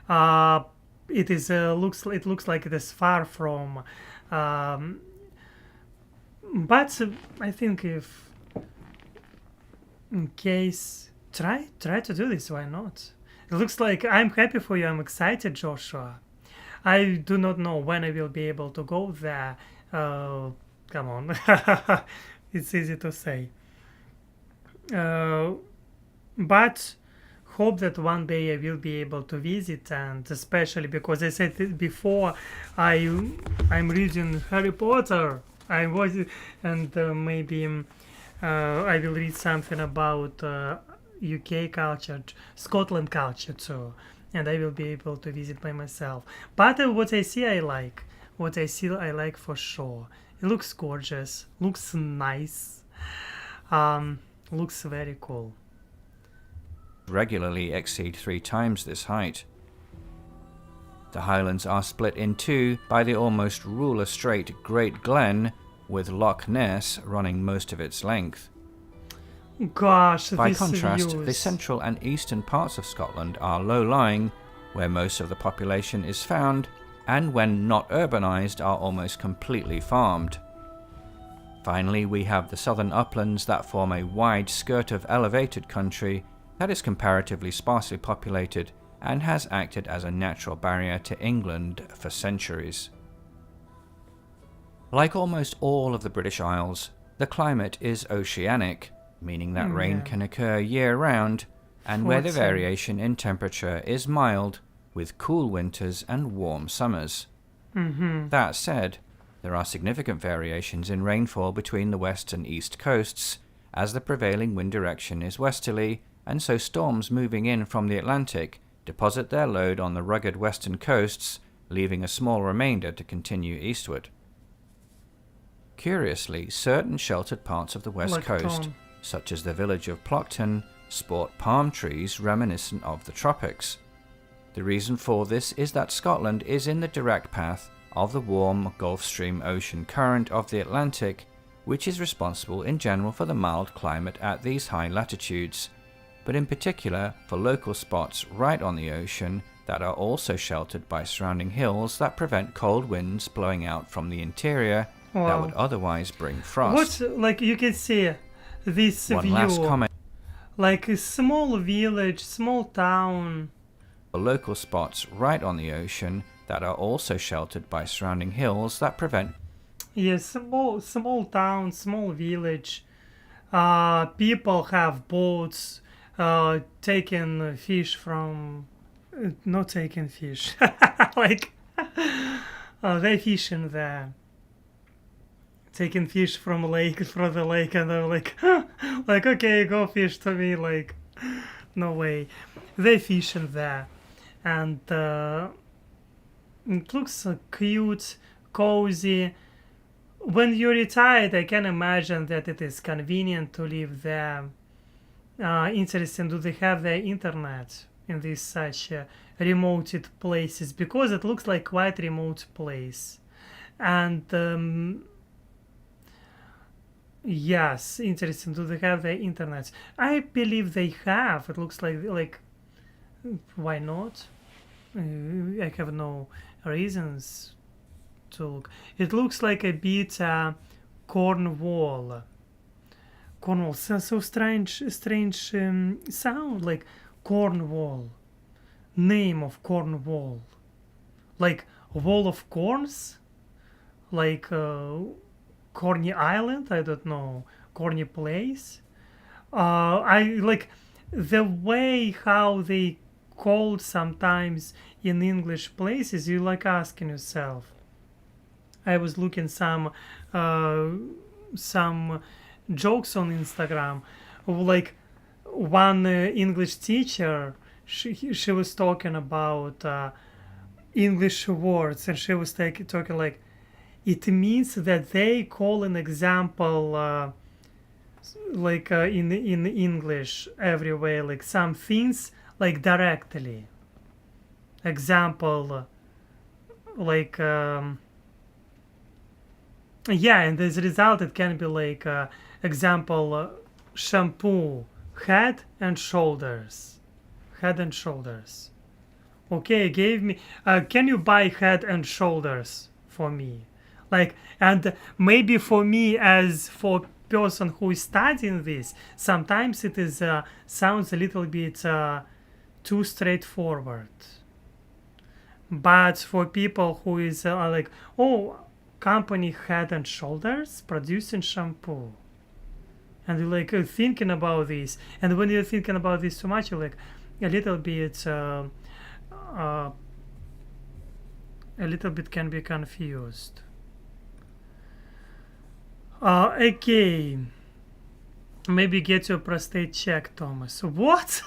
It is looks like it is far from, but I think if in case try to do this, why not? It looks like I'm happy for you. I'm excited, Joshua. I do not know when I will be able to go there. Come on. It's easy to say. But hope that one day I will be able to visit, and especially because I said it before, I'm reading Harry Potter. I was, and maybe I will read something about UK culture, Scotland culture too, and I will be able to visit by myself. But what I see, I like. What I see, I like for sure. It looks gorgeous, looks nice, looks very cool. Regularly exceed 3 times this height. The Highlands are split in two by the almost ruler straight Great Glen, with Loch Ness running most of its length. Gosh, By these contrast, the views. central and eastern parts of Scotland are low-lying, where most of the population is found, and when not urbanized are almost completely farmed. Finally, we have the southern uplands that form a wide skirt of elevated country that is comparatively sparsely populated and has acted as a natural barrier to England for centuries. Like almost all of the British Isles, the climate is oceanic, meaning that rain Yeah. can occur year-round, and where the Forty. variation in temperature is mild, with cool winters and warm summers. Mm-hmm. That said, there are significant variations in rainfall between the west and east coasts, as the prevailing wind direction is westerly, and so storms moving in from the Atlantic deposit their load on the rugged western coasts, leaving a small remainder to continue eastward. Curiously, certain sheltered parts of the west Like coast, Tom. such as the village of Plockton, sport palm trees reminiscent of the tropics. The reason for this is that Scotland is in the direct path of the warm Gulf Stream ocean current of the Atlantic, which is responsible in general for the mild climate at these high latitudes, but in particular for local spots right on the ocean that are also sheltered by surrounding hills that prevent cold winds blowing out from the interior that Wow. would otherwise bring frost. What, like you can see this One view, last comment. like a small village, small town. For local spots right on the ocean that are also sheltered by surrounding hills that prevent Yes, small town, small village. People have boats, taking fish from, not taking fish, like they fishing there, taking fish from the lake, and they're like, like okay, go fish to me, like no way, they fishing there, and it looks cute, cozy. When you're retired, I can imagine that it is convenient to live there. Interesting, do they have their internet in these such remoted places? Because it looks like quite remote place. And yes, interesting, do they have their internet? I believe they have. It looks like why not? I have no reasons to look. It looks like a bit Cornwall. Cornwall, so strange sound, like Cornwall. Name of Cornwall, like wall of corns, like Corny Island. I don't know, Corny Place. I like the way how they called sometimes in English places. You like asking yourself. I was looking some jokes on Instagram, like one English teacher. She was talking about English words, and she was talking like it means that they call an example like in English everywhere, like some things like directly. Example like. Yeah, and as a result, it can be like example shampoo, head and shoulders, head and shoulders. Okay, gave me. Can you buy head and shoulders for me? Like, and maybe for me as for person who is studying this, sometimes it is sounds a little bit too straightforward. But for people who is like, oh, company Head and Shoulders producing shampoo, and you're like thinking about this, and when you're thinking about this too much, you're like a little bit can be confused. Okay, Maybe get your prostate checked, Thomas. What?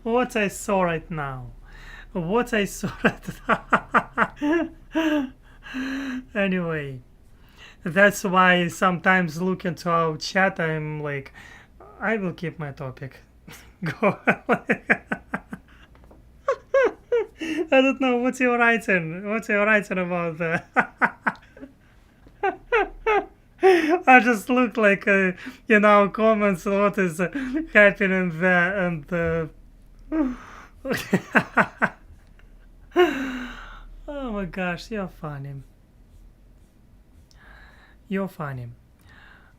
What I saw right now? What I saw right now? Anyway, that's why sometimes look into our chat, I'm like, I will keep my topic. Go. I don't know what you're writing. What you're writing about that? I just look like, comments. What is happening there? And oh my gosh, you're funny. You're funny.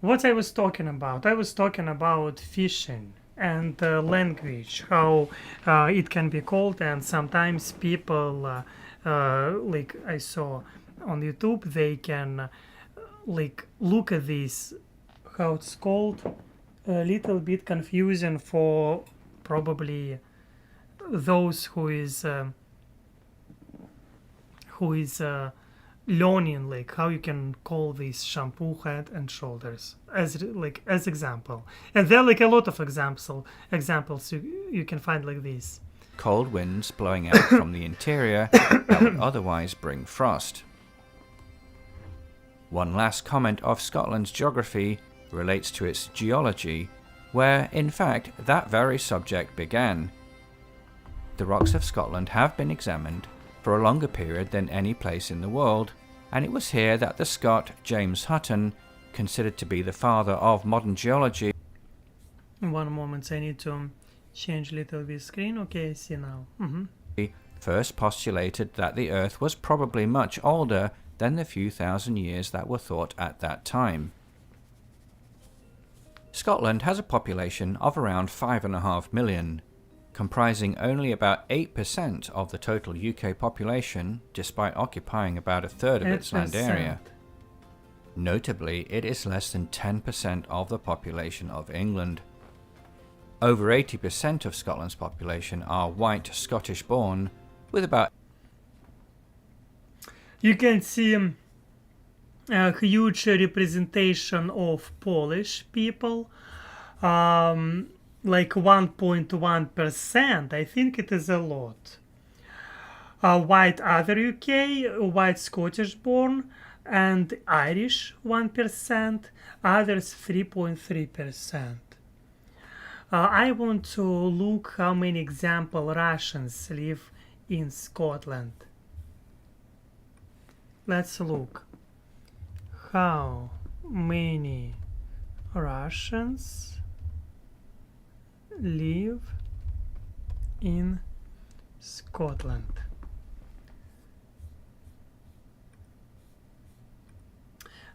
What I was talking about? I was talking about fishing and language, how it can be called, and sometimes people, like I saw on YouTube, they can like look at this, how it's called, a little bit confusing for probably those who is learning, like how you can call this shampoo head and shoulders as example. And there are like a lot of examples you can find like this. Cold winds blowing out from the interior that would otherwise bring frost. One last comment of Scotland's geography relates to its geology, where in fact that very subject began. The rocks of Scotland have been examined for a longer period than any place in the world, and it was here that the Scot James Hutton, considered to be the father of modern geology. One moment, I need to change a little bit screen. Okay, I see now. First postulated that the Earth was probably much older than the few thousand years that were thought at that time. Scotland has a population of around 5.5 million, comprising only about 8% of the total UK population, despite occupying about a third of its land area. Notably, it is less than 10% of the population of England. Over 80% of Scotland's population are white Scottish born, with about... You can see a huge representation of Polish people, like 1.1%. I think it is a lot. White other UK, white Scottish born, and Irish 1%, others 3.3%. I want to look how many example Russians live in Scotland. Let's look. How many Russians live in Scotland?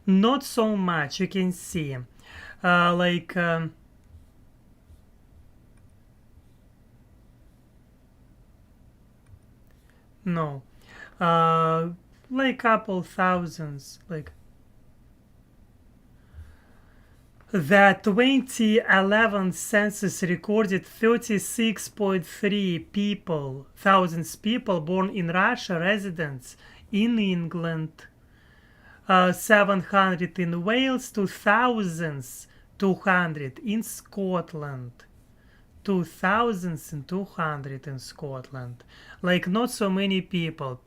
Not so much, you can see. No. Like couple thousands, like the 2011 census recorded 36.3 thousands people born in Russia, residents in England, 700 in Wales, 2,200 in Scotland. 2,200 in Scotland. Like not so many people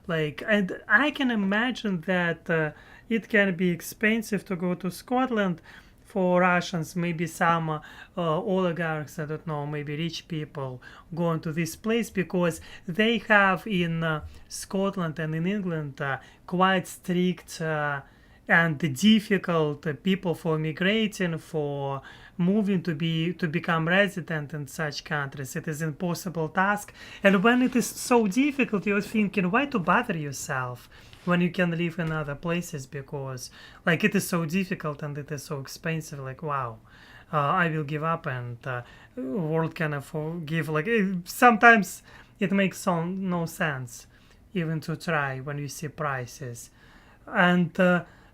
like, and I can imagine that it can be expensive to go to Scotland for Russians. Maybe some oligarchs, I don't know, maybe rich people going to this place because they have in Scotland and in England quite strict and difficult people for migrating, for moving to become resident in such countries. It is an impossible task, and when it is so difficult, you're thinking, why to bother yourself when you can live in other places, because like it is so difficult and it is so expensive. Like, wow, I will give up, and world can forgive. Like sometimes it makes no sense even to try when you see prices. And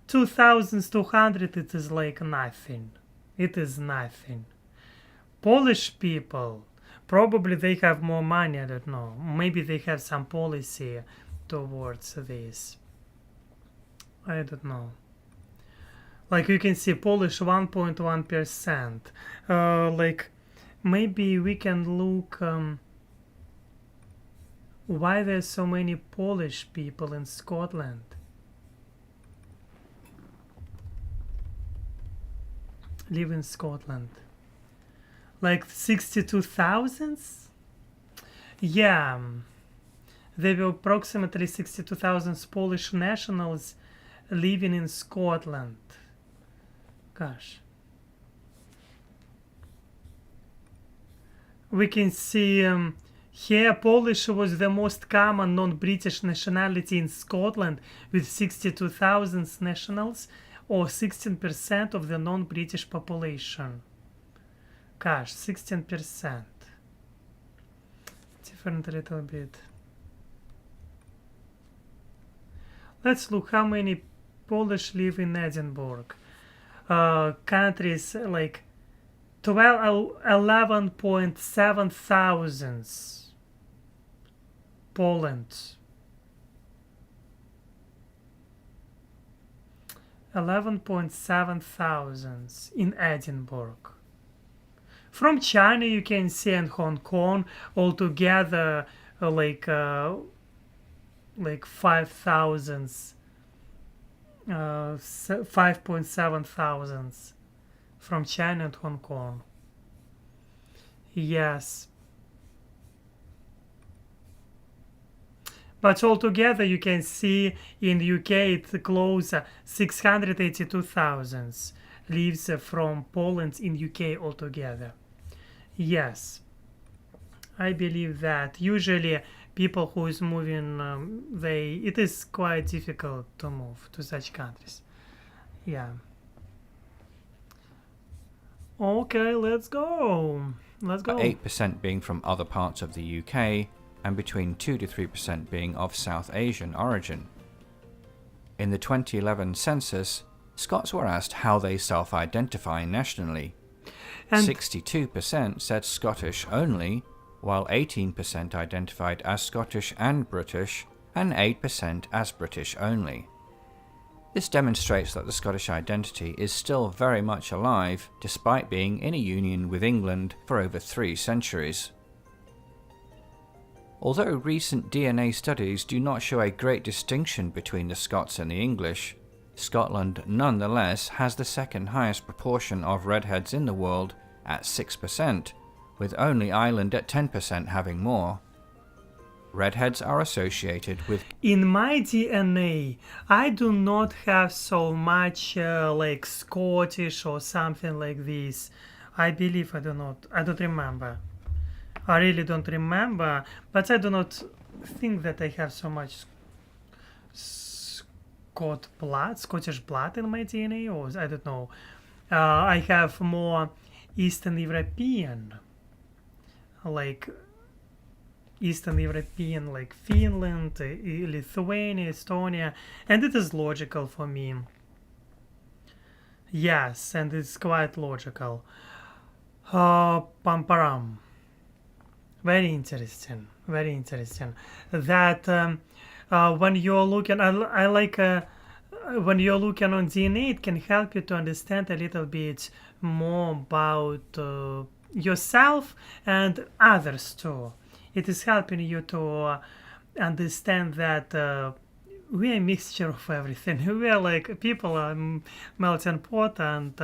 2,200, it is like nothing. It is nothing. Polish people, probably they have more money, I don't know. Maybe they have some policy towards this. I don't know. Like you can see Polish 1.1%. Like maybe we can look why there's so many Polish people in Scotland. Live in Scotland. Like 62,000? Yeah. There were approximately 62,000 Polish nationals living in Scotland. Gosh. We can see here Polish was the most common non-British nationality in Scotland with 62,000 nationals or 16% of the non-British population. Gosh, 16%. Different a little bit. Let's look how many Polish live in Edinburgh. Countries like 11.7 thousands. Poland. 11.7 thousands in Edinburgh. From China you can see and Hong Kong altogether like 5,000, 5.7 thousands from China and Hong Kong. Yes. But altogether you can see in the UK it's close 682,000 lives from Poland in UK altogether. Yes. I believe that usually people who is moving it is quite difficult to move to such countries. Yeah. Okay, let's go. 8% being from other parts of the UK, and between 2 to 3% being of South Asian origin. In the 2011 census, Scots were asked how they self-identify nationally. And 62% said Scottish only, while 18% identified as Scottish and British, and 8% as British only. This demonstrates that the Scottish identity is still very much alive, despite being in a union with England for over 3 centuries. Although recent DNA studies do not show a great distinction between the Scots and the English, Scotland nonetheless has the second highest proportion of redheads in the world at 6%, with only Ireland at 10% having more. Redheads are associated with... In my DNA, I do not have so much like Scottish or something like this. I believe I don't remember. I really don't remember, but I do not think that I have so much Scottish blood in my DNA, or I don't know. I have more Eastern European, like Finland, Lithuania, Estonia, and it is logical for me. Yes, and it's quite logical. Pamparam. Very interesting. That when you're looking, I like when you're looking on DNA, it can help you to understand a little bit more about yourself and others too. It is helping you to understand that we are a mixture of everything. We are like people are melting pot, and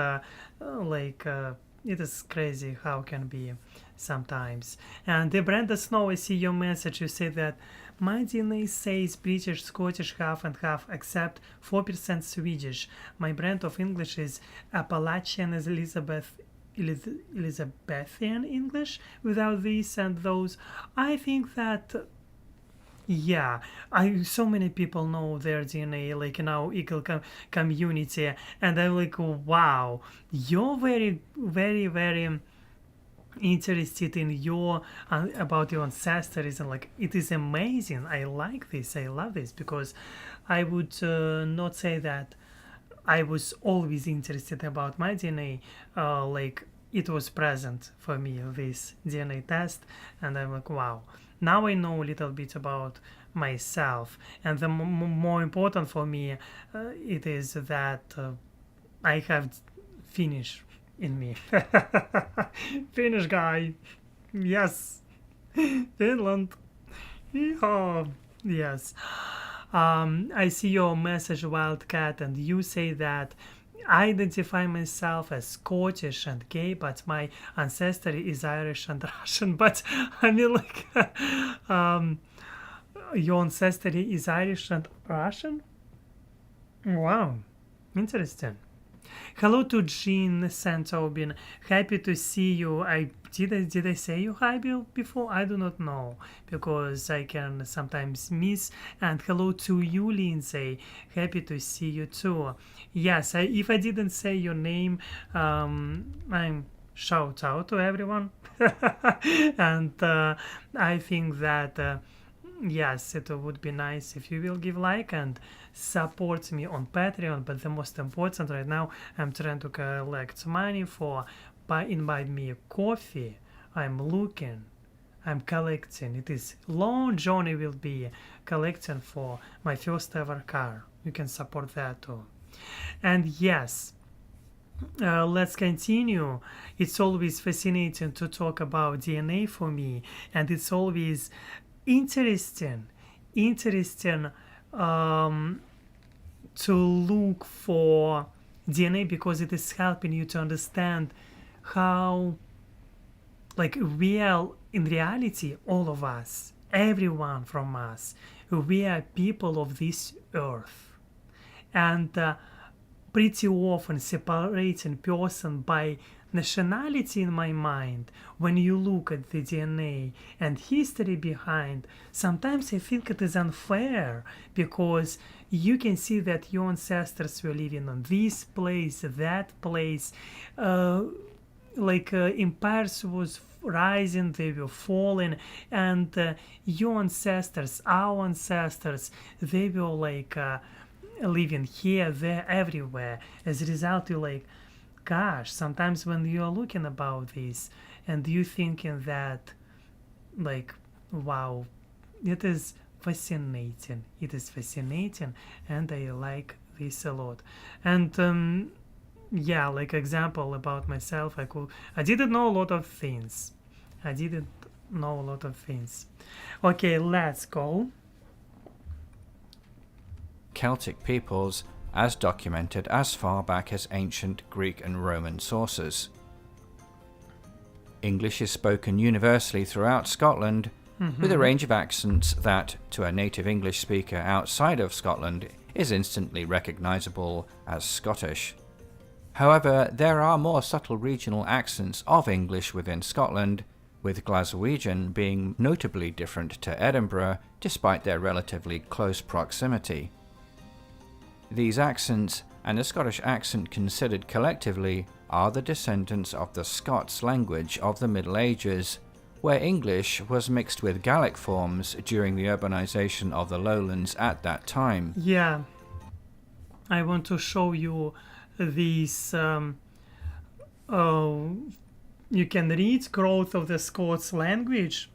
it is crazy how it can be sometimes. And Brenda Snow, I see your message. You say that my DNA says British, Scottish, half and half, except 4% Swedish. My brand of English is Appalachian Elizabethan English without these and those. I think that so many people know their DNA, like in our Eagle community, and I'm like, wow, you're very, very, very interested in about your ancestors, and like it is amazing. I like this. I love this, because I would not say that I was always interested about my DNA. Like it was present for me, this DNA test, and I'm like, wow. Now I know a little bit about myself, and the more important for me, it is that I have Finnish in me. Finnish guy. Yes. Finland. Yeehaw. Yes. I see your message, Wildcat, and you say that I identify myself as Scottish and gay, but my ancestry is Irish and Russian. But I mean, like, your ancestry is Irish and Russian? Wow, interesting. Hello to Jean Santobin. Happy to see you. Did I say you hi Bill before? I do not know because I can sometimes miss. And hello to you, Lindsay. Happy to see you too. Yes, if I didn't say your name, I'm shout out to everyone. And I think that yes, it would be nice if you will give like and support me on Patreon. But the most important right now, I'm trying to collect money for invite me a coffee. I'm collecting. It is long journey will be collecting for my first ever car. You can support that too. And yes, let's continue. It's always fascinating to talk about DNA for me, and it's always interesting to look for DNA because it is helping you to understand how, like, in reality, all of us, everyone from us, we are people of this earth. And pretty often separating person by nationality in my mind, when you look at the DNA and history behind, sometimes I think it is unfair because you can see that your ancestors were living on this place, that place, empires was rising, they were falling, and your ancestors, our ancestors, they were like living here, there, everywhere. As a result, you're like, gosh, sometimes when you're looking about this and you thinking that, like, wow, it is fascinating, and I like this a lot. And yeah, like example about myself, I didn't know a lot of things. Okay, let's go. Celtic peoples as documented as far back as ancient Greek and Roman sources. English is spoken universally throughout Scotland, with a range of accents that, to a native English speaker outside of Scotland, is instantly recognisable as Scottish. However, there are more subtle regional accents of English within Scotland, with Glaswegian being notably different to Edinburgh despite their relatively close proximity. These accents, and the Scottish accent considered collectively, are the descendants of the Scots language of the Middle Ages, where English was mixed with Gaelic forms during the urbanization of the lowlands at that time. Yeah, I want to show you these. You can read growth of the Scots language,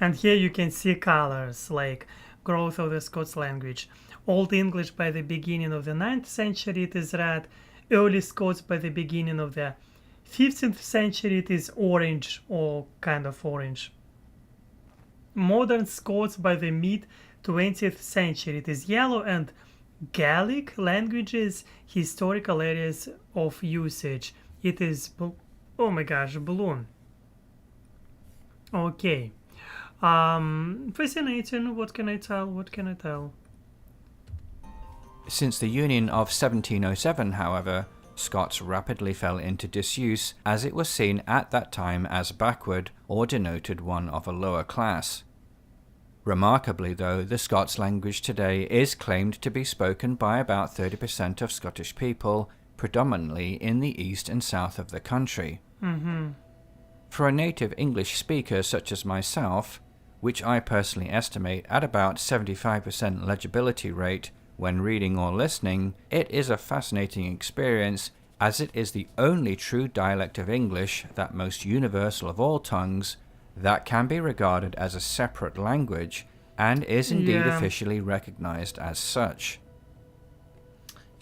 and here you can see colors like growth of the Scots language. Old English by the beginning of the 9th century it is red. Early Scots by the beginning of the 15th century it is orange or kind of orange. Modern Scots by the mid 20th century it is yellow, and Gaelic languages historical areas of usage it is oh my gosh, balloon. Okay, fascinating. What can I tell? Since the Union of 1707, however, Scots rapidly fell into disuse as it was seen at that time as backward or denoted one of a lower class. Remarkably though, the Scots language today is claimed to be spoken by about 30% of Scottish people, predominantly in the east and south of the country. For a native English speaker such as myself, which I personally estimate at about 75% legibility rate, when reading or listening, it is a fascinating experience as it is the only true dialect of English, that most universal of all tongues, that can be regarded as a separate language and is indeed officially recognized as such.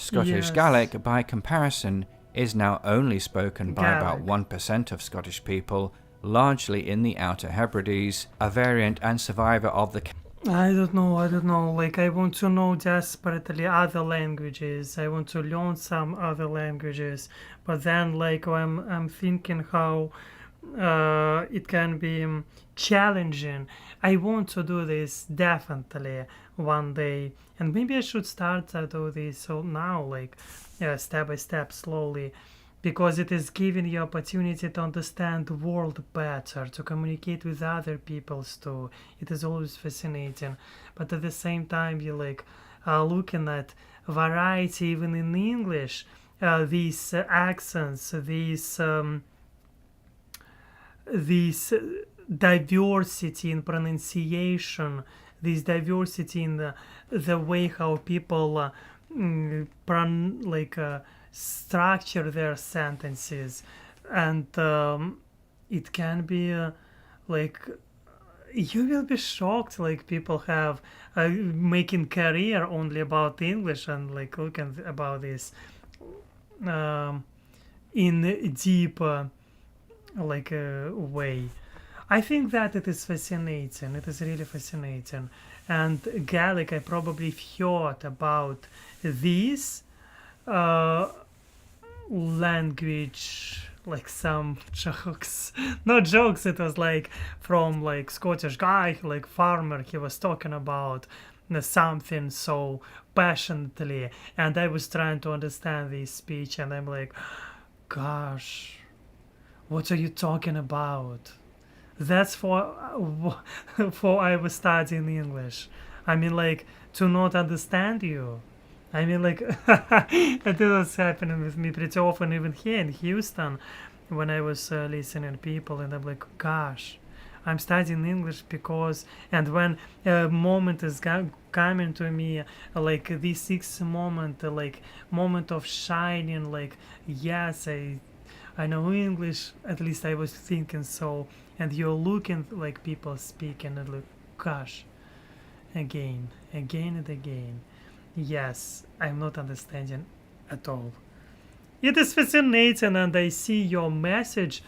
Scottish Yes. Gaelic, by comparison, is now only spoken by about Gaelic. 1% of Scottish people, largely in the Outer Hebrides, a variant and survivor of the I don't know. Like, I want to know desperately other languages. I want to learn some other languages. But then, like, I'm thinking how it can be challenging. I want to do this definitely one day. And maybe I should start to do this so now, like, step by step, slowly. Because it is giving you opportunity to understand the world better, to communicate with other peoples too. It is always fascinating, but at the same time you like looking at variety even in English, these accents, these diversity in pronunciation, this diversity in the way how people structure their sentences, and it can be like you will be shocked, like people have making career only about English and like looking about this in deep way. I think that it is fascinating. It is really fascinating. And Gaelic, I probably heard about this language, like some jokes, not jokes, it was like from like Scottish guy, like farmer, he was talking about something so passionately, and I was trying to understand this speech, and I'm like, gosh, what are you talking about? That's for I was studying English. I mean, like, to not understand you. I mean, like, it was happening with me pretty often, even here in Houston, when I was listening to people, and I'm like, gosh, I'm studying English because, and when a moment is coming to me, like this 6 moment, like moment of shining, like, yes, I know English, at least I was thinking so, and you're looking like people speaking, and like, gosh, again and again. Yes, I'm not understanding at all. It is fascinating, and I see your message.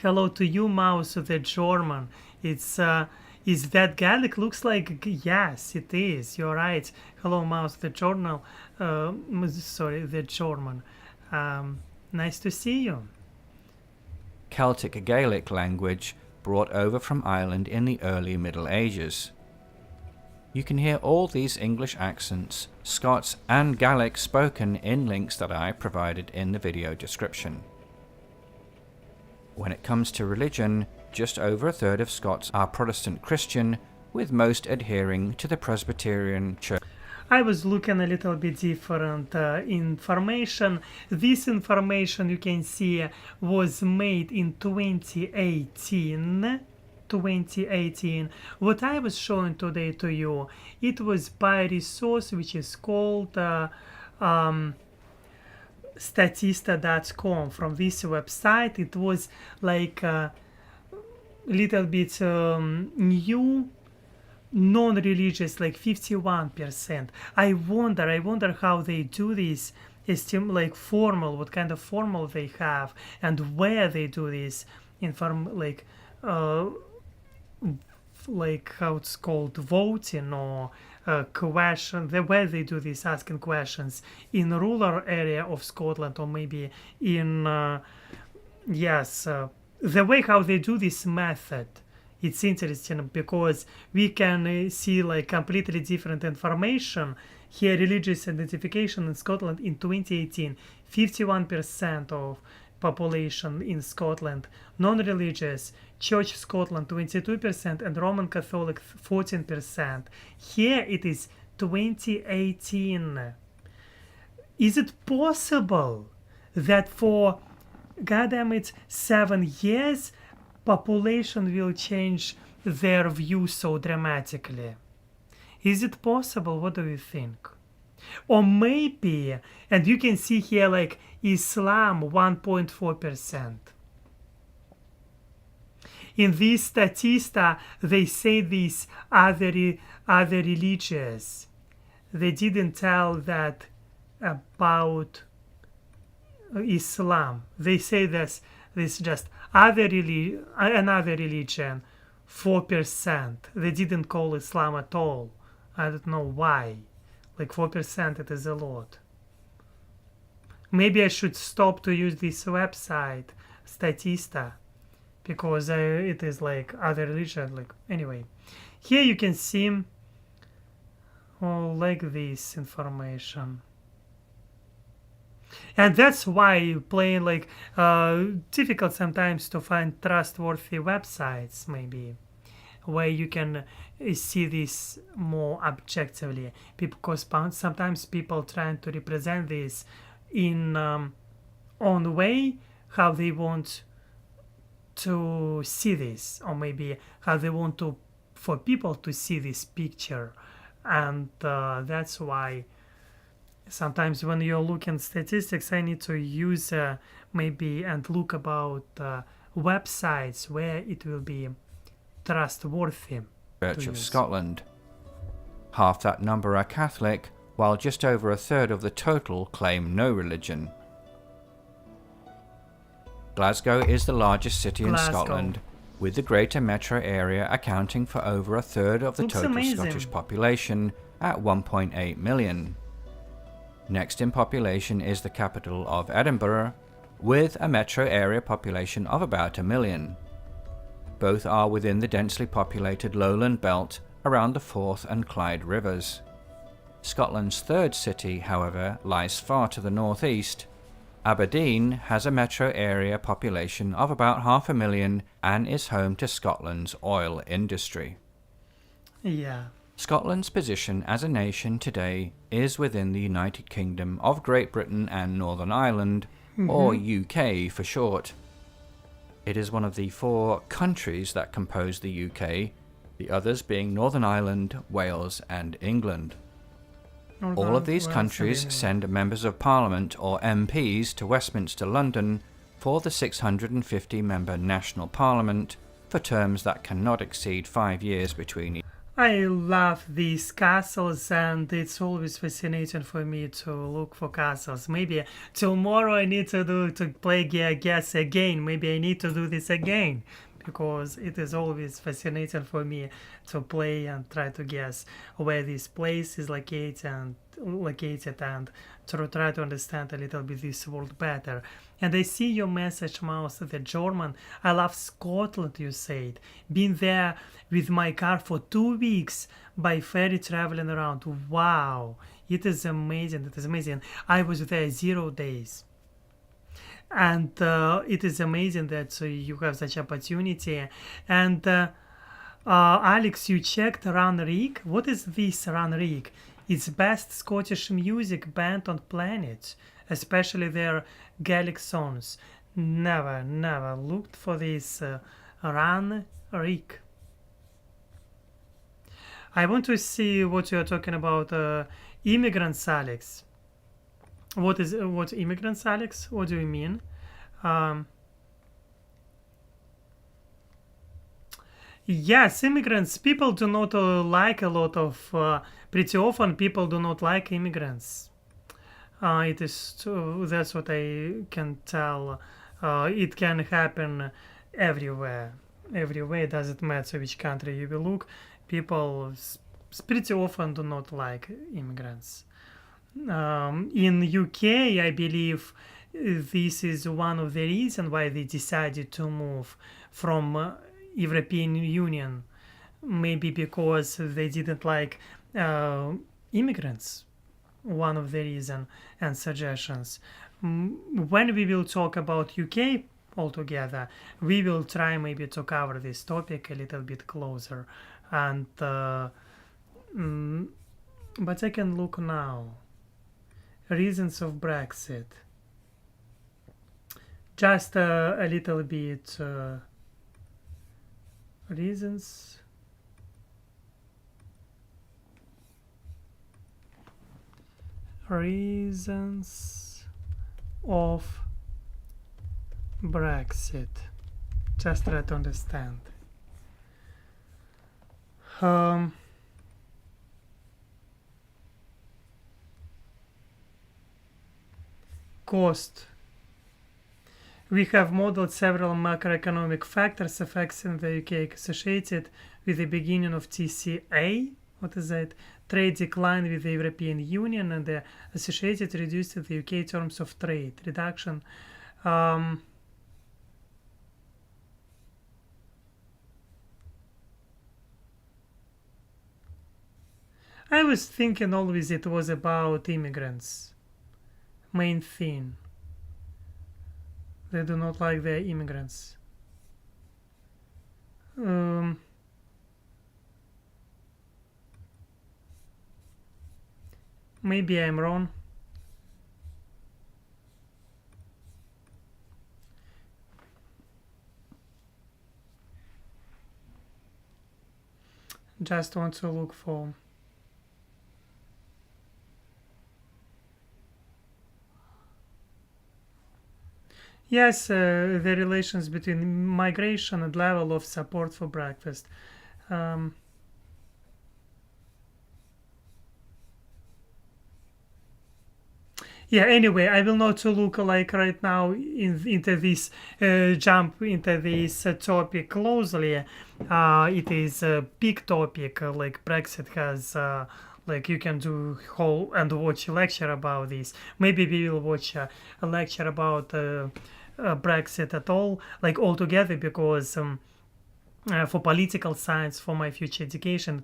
Hello to you, Mouse, the German. It's is that Gaelic? Looks like yes, it is. You're right. Hello, Mouse, the journal. Sorry, the German. Nice to see you. Celtic Gaelic language brought over from Ireland in the early Middle Ages. You can hear all these English accents, Scots and Gaelic spoken in links that I provided in the video description. When it comes to religion, just over a third of Scots are Protestant Christian, with most adhering to the Presbyterian Church. I was looking a little bit different information. This information you can see was made in 2018. What I was showing today to you, it was by a resource which is called Statista.com. From this website, it was like a little bit new, non-religious, like 51%. I wonder how they do this, like formal, what kind of formal they have, and where they do this like how it's called, voting or question, the way they do this, asking questions in rural area of Scotland, or maybe in the way how they do this method. It's interesting because we can see like completely different information here. Religious identification in Scotland in 2018, 51% of population in Scotland non-religious, Church Scotland 22%, and Roman Catholic 14%. Here it is 2018. Is it possible that for, goddamn it, 7 years population will change their view so dramatically? Is it possible? What do you think? Or maybe, and you can see here like Islam 1.4%. In this Statista, they say these other religions. They didn't tell that about Islam. They say this just another religion, 4%. They didn't call Islam at all. I don't know why. Like 4%, it is a lot. Maybe I should stop to use this website, Statista, because it is like other religion. Like anyway, here you can see like this information. And that's why playing like difficult sometimes to find trustworthy websites, maybe where you can see this more objectively, because sometimes people trying to represent this in own way how they want to see this, or maybe how they want to for people to see this picture. And that's why sometimes when you're looking statistics, I need to use maybe and look about websites where it will be trustworthy. Church of Scotland. Half that number are Catholic, while just over a third of the total claim no religion. Glasgow is the largest city in Scotland, with the greater metro area accounting for over a third of the Looks total amazing. Scottish population at 1.8 million. Next in population is the capital of Edinburgh, with a metro area population of about 1 million. Both are within the densely populated lowland belt around the Forth and Clyde rivers. Scotland's third city, however, lies far to the northeast. Aberdeen has a metro area population of about 500,000 and is home to Scotland's oil industry. Yeah. Scotland's position as a nation today is within the United Kingdom of Great Britain and Northern Ireland, or UK for short. It is one of the 4 countries that compose the UK, the others being Northern Ireland, Wales and England. All of these countries send members of Parliament, or MPs, to Westminster, London for the 650-member National Parliament for terms that cannot exceed 5 years between each. I love these castles, and it's always fascinating for me to look for castles. Maybe tomorrow I need to play guess again. Maybe I need to do this again, because it is always fascinating for me to play and try to guess where this place is located and to try to understand a little bit this world better. And I see your message, Mouse, the German. I love Scotland, you said. Been there with my car for 2 weeks by ferry traveling around. Wow, it is amazing. It is amazing. I was there 0 days. And it is amazing that you have such opportunity. And Alex, you checked Runrig. What is this Runrig? It's best Scottish music band on planet, especially their Gaelic songs. Never looked for this Runrig. I want to see what you are talking about. Immigrants, Alex. What immigrants, Alex? What do you mean? Yes, immigrants. People do not like a lot of. Pretty often, people do not like immigrants. It is that's what I can tell. It can happen everywhere. Everywhere, it doesn't matter which country you will look. People pretty often do not like immigrants. In UK, I believe this is one of the reasons why they decided to move from European Union. Maybe because they didn't like immigrants. One of the reasons and suggestions. When we will talk about UK altogether, we will try maybe to cover this topic a little bit closer. And but I can look now. Reasons of Brexit. Just a little bit. Reasons of Brexit. Just try to understand. cost. We have modeled several macroeconomic factors affecting the UK associated with the beginning of TCA. What is that? Trade decline with the European Union and the associated reduced the UK terms of trade reduction. I was thinking always it was about immigrants. Main thing. They do not like the immigrants. Maybe I'm wrong. Just want to look for. Yes, the relations between migration and level of support for breakfast. Yeah, anyway, I will not look like right now into this, jump into this topic closely. It is a big topic, like Brexit has, like you can do whole and watch a lecture about this. Maybe we will watch a lecture about Brexit at all, like all together, because for political science, for my future education,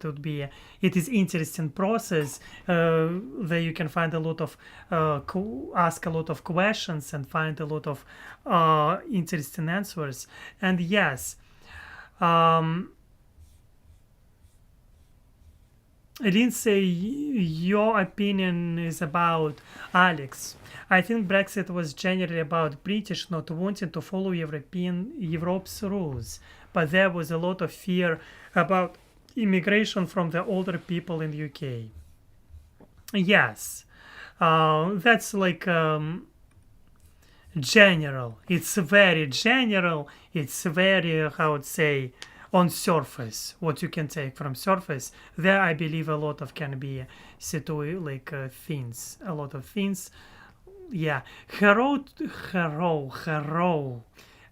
it is interesting process. There you can find a lot of ask a lot of questions and find a lot of interesting answers. And yes, Lindsay, your opinion is about Alex. I think Brexit was generally about British not wanting to follow Europe's rules, but there was a lot of fear about immigration from the older people in the UK. Yes, that's like general. It's very general. It's very, how to say, on surface, what you can take from surface. There I believe a lot of can be things, a lot of things. Yeah, hero.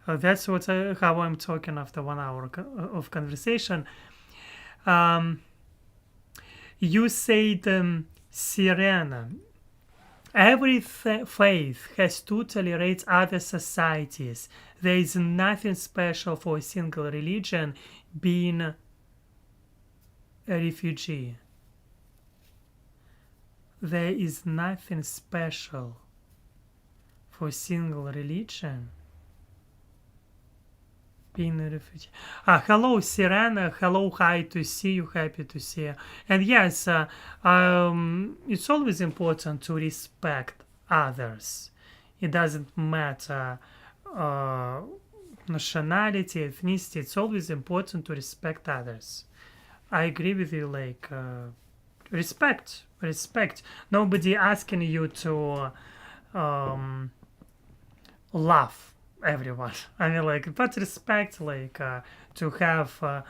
That's what how I'm talking after 1 hour of conversation. You said, Sirena, every faith has to tolerate other societies. There is nothing special for a single religion being a refugee. There is nothing special for a single religion being a refugee. Hello, Sirena. Hello, hi to see you. Happy to see you. And yes, it's always important to respect others. It doesn't matter nationality, ethnicity. It's always important to respect others. I agree with you. Respect. Nobody asking you to love everyone. I mean, but respect, to have,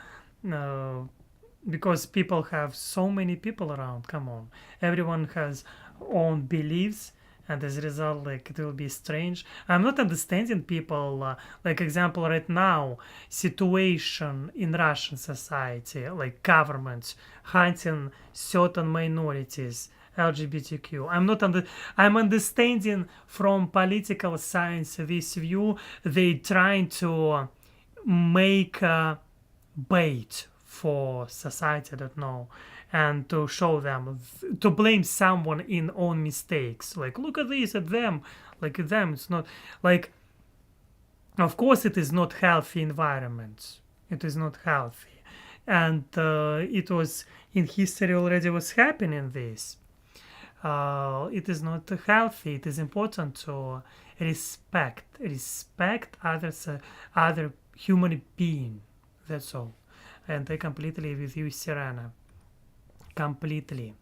because people have so many people around. Come on, everyone has own beliefs, and as a result, it will be strange. I'm not understanding people. Example, right now, situation in Russian society, like governments hunting certain minorities. LGBTQ. I'm understanding from political science this view. They trying to make a bait for society, I don't know, and to show them, to blame someone in own mistakes. Look at this, at them, it's not of course it is not healthy environment. It is not healthy, and it was in history already was happening this. It is not healthy. It is important to respect other human being. That's all. And I completely with you, Sirena. Completely.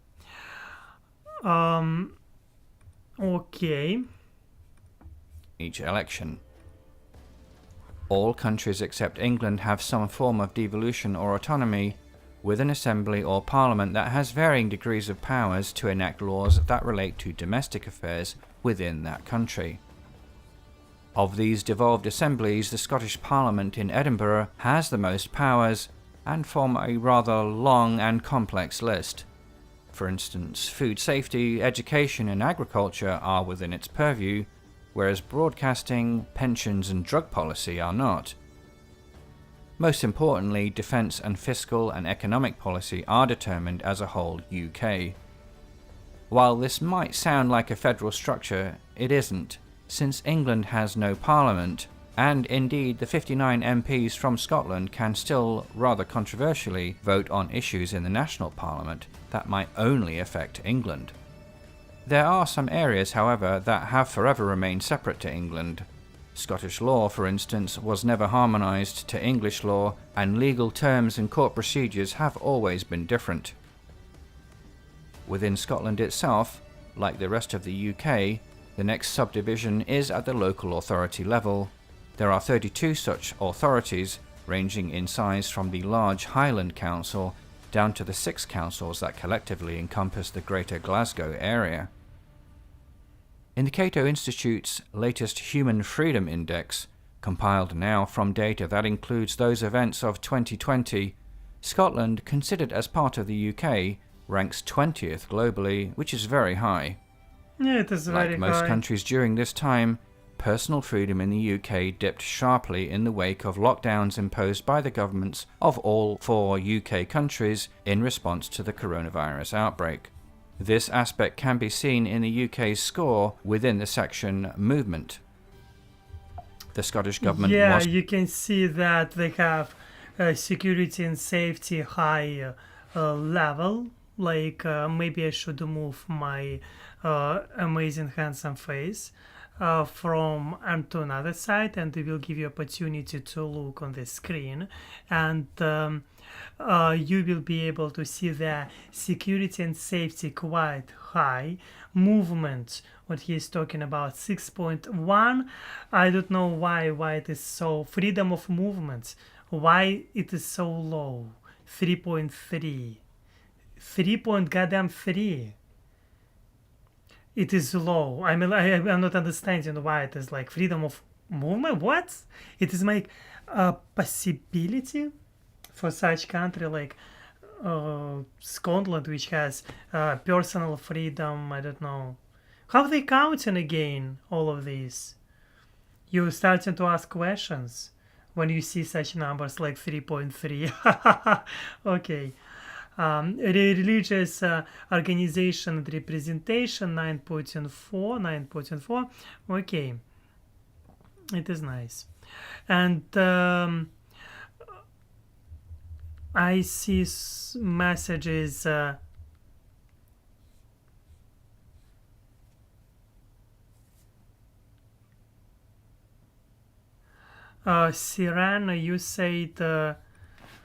Okay. Each election. All countries except England have some form of devolution or autonomy, with an assembly or parliament that has varying degrees of powers to enact laws that relate to domestic affairs within that country. Of these devolved assemblies, the Scottish Parliament in Edinburgh has the most powers and form a rather long and complex list. For instance, food safety, education and agriculture are within its purview, whereas broadcasting, pensions and drug policy are not. Most importantly, defence and fiscal and economic policy are determined as a whole UK. While this might sound like a federal structure, it isn't, since England has no parliament, and indeed the 59 MPs from Scotland can still, rather controversially, vote on issues in the national parliament that might only affect England. There are some areas, however, that have forever remained separate to England. Scottish law, for instance, was never harmonised to English law, and legal terms and court procedures have always been different. Within Scotland itself, like the rest of the UK, the next subdivision is at the local authority level. There are 32 such authorities, ranging in size from the large Highland Council down to the 6 councils that collectively encompass the Greater Glasgow area. In the Cato Institute's latest Human Freedom Index, compiled now from data that includes those events of 2020, Scotland, considered as part of the UK, ranks 20th globally, which is very high. Yeah, it is very Like most high. countries during this time, personal freedom in the UK dipped sharply in the wake of lockdowns imposed by the governments of all 4 UK countries in response to the coronavirus outbreak. This aspect can be seen in the UK's score within the section Movement. The Scottish government Yeah, was you can see that they have security and safety high level. Like maybe I should move my amazing handsome face from to another side, and it will give you opportunity to look on the screen, and you will be able to see the security and safety quite high. Movement, what he is talking about, 6.1. I don't know why it is so. Freedom of movement, why it is so low. 3.3. 3.3. It is low. I mean, I'm not understanding why it is like freedom of movement. What? It is like a possibility for such country like Scotland, which has personal freedom. I don't know how they counting again all of these. You're starting to ask questions when you see such numbers like 3.3. Okay. Religious organization and representation 9.4. Okay, it is nice. And I see messages Sirana, you said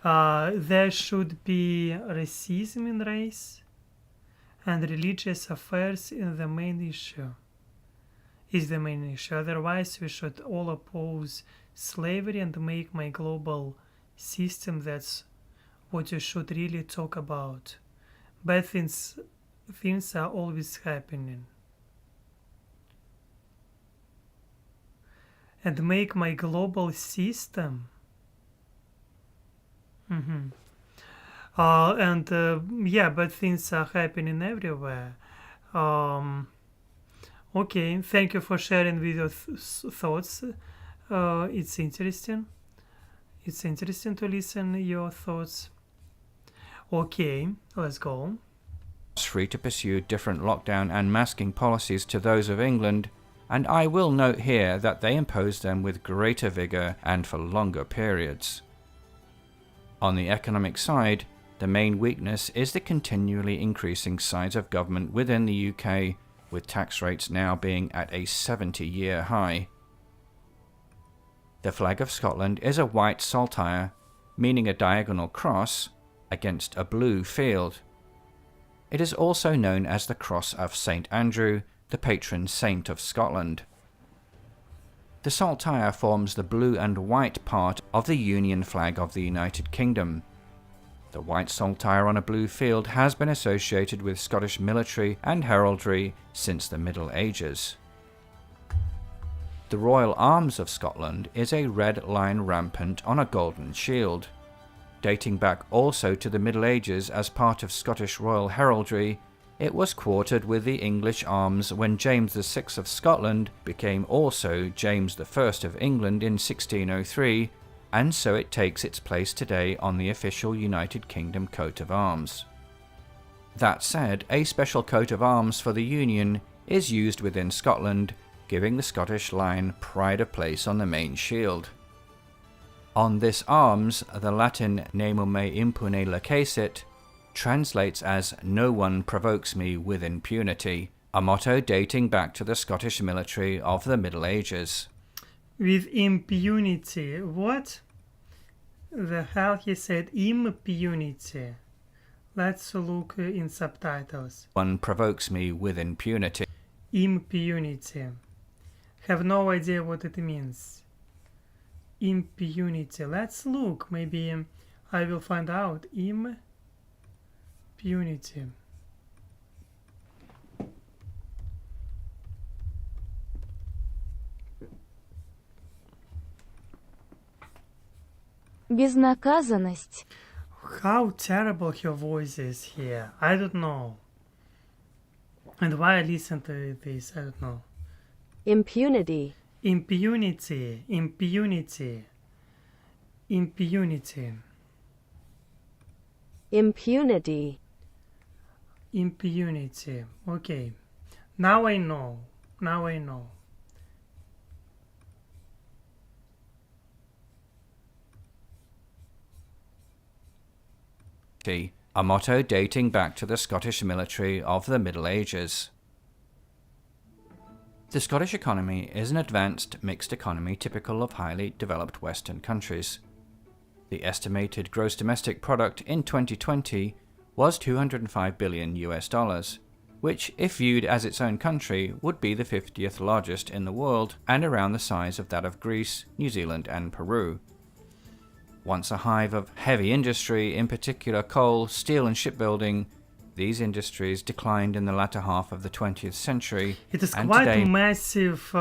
there should be racism in race and religious affairs is the main issue. Otherwise, we should all oppose slavery and make my global system. That's what you should really talk about. Bad things are always happening. And make my global system. Yeah, but things are happening everywhere. Okay, thank you for sharing with your thoughts. It's interesting. It's interesting to listen your thoughts. Okay, let's go. free to pursue different lockdown and masking policies to those of England, and I will note here that they imposed them with greater vigour and for longer periods. On the economic side, the main weakness is the continually increasing size of government within the UK, with tax rates now being at a 70-year high. The flag of Scotland is a white saltire, meaning a diagonal cross, against a blue field. It is also known as the Cross of St Andrew, the patron saint of Scotland. The saltire forms the blue and white part of the Union flag of the United Kingdom. The white saltire on a blue field has been associated with Scottish military and heraldry since the Middle Ages. The royal arms of Scotland is a red lion rampant on a golden shield. Dating back also to the Middle Ages as part of Scottish royal heraldry, it was quartered with the English arms when James VI of Scotland became also James I of England in 1603, and so it takes its place today on the official United Kingdom coat of arms. That said, a special coat of arms for the Union is used within Scotland, giving the Scottish lion pride of place on the main shield. On this arms, the Latin Nemo me impune lacessit translates as "No one provokes me with impunity," a motto dating back to the Scottish military of the Middle Ages. With impunity. What the hell he said? Impunity. Let's look in subtitles. One provokes me with impunity. Impunity. Have no idea what it means. Impunity. Let's look. Maybe I will find out. Impunity. Безнаказанность. How terrible her voice is here. I don't know. And why I listen to this, I don't know. Impunity. Impunity. Impunity. Impunity. Impunity. Impunity. Okay. Now I know. Now I know. A motto dating back to the Scottish military of the Middle Ages. The Scottish economy is an advanced mixed economy typical of highly developed Western countries. The estimated gross domestic product in 2020 was $205 billion, which, if viewed as its own country, would be the 50th largest in the world and around the size of that of Greece, New Zealand and Peru. Once a hive of heavy industry, in particular coal, steel and shipbuilding, these industries declined in the latter half of the 20th century. It is and quite today, a massive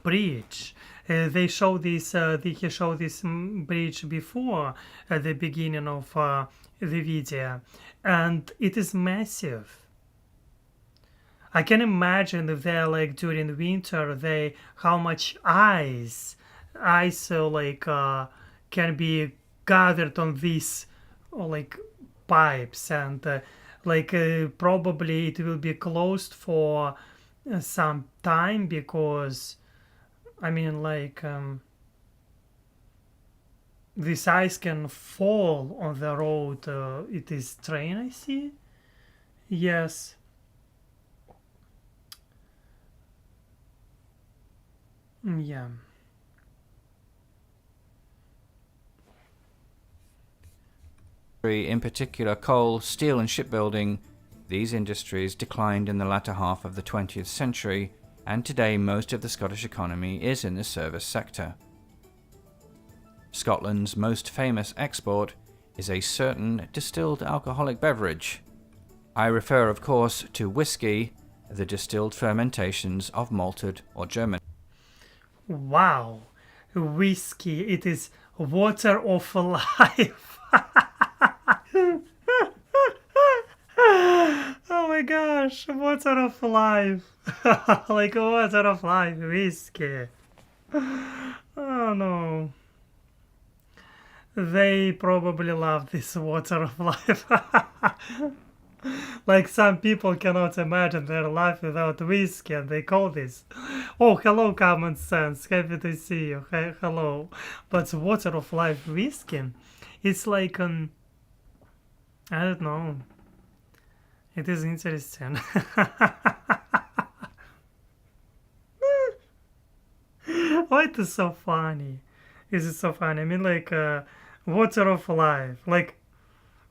bridge. They show this. He showed this bridge before at the beginning of the video, and it is massive. I can imagine if they're like during winter, how much ice can be gathered on these pipes, and probably it will be closed for some time, because this ice can fall on the road. It is train, I see. Yes. Yeah. in particular coal, steel and shipbuilding, these industries declined in the latter half of the 20th century, and today most of the Scottish economy is in the service sector. Scotland's most famous export is a certain distilled alcoholic beverage. I refer, of course, to whiskey, the distilled fermentations of malted or German. Wow, whiskey, it is water of life. Oh my gosh, water of life. Like water of life, whiskey. Oh no. They probably love this water of life. Like some people cannot imagine their life without whiskey, and they call this. Oh, hello, common sense. Happy to see you. Hello. But water of life whiskey, it's like I don't know. It is interesting. Why it is so funny? Is it so funny? I mean, water of life. Like,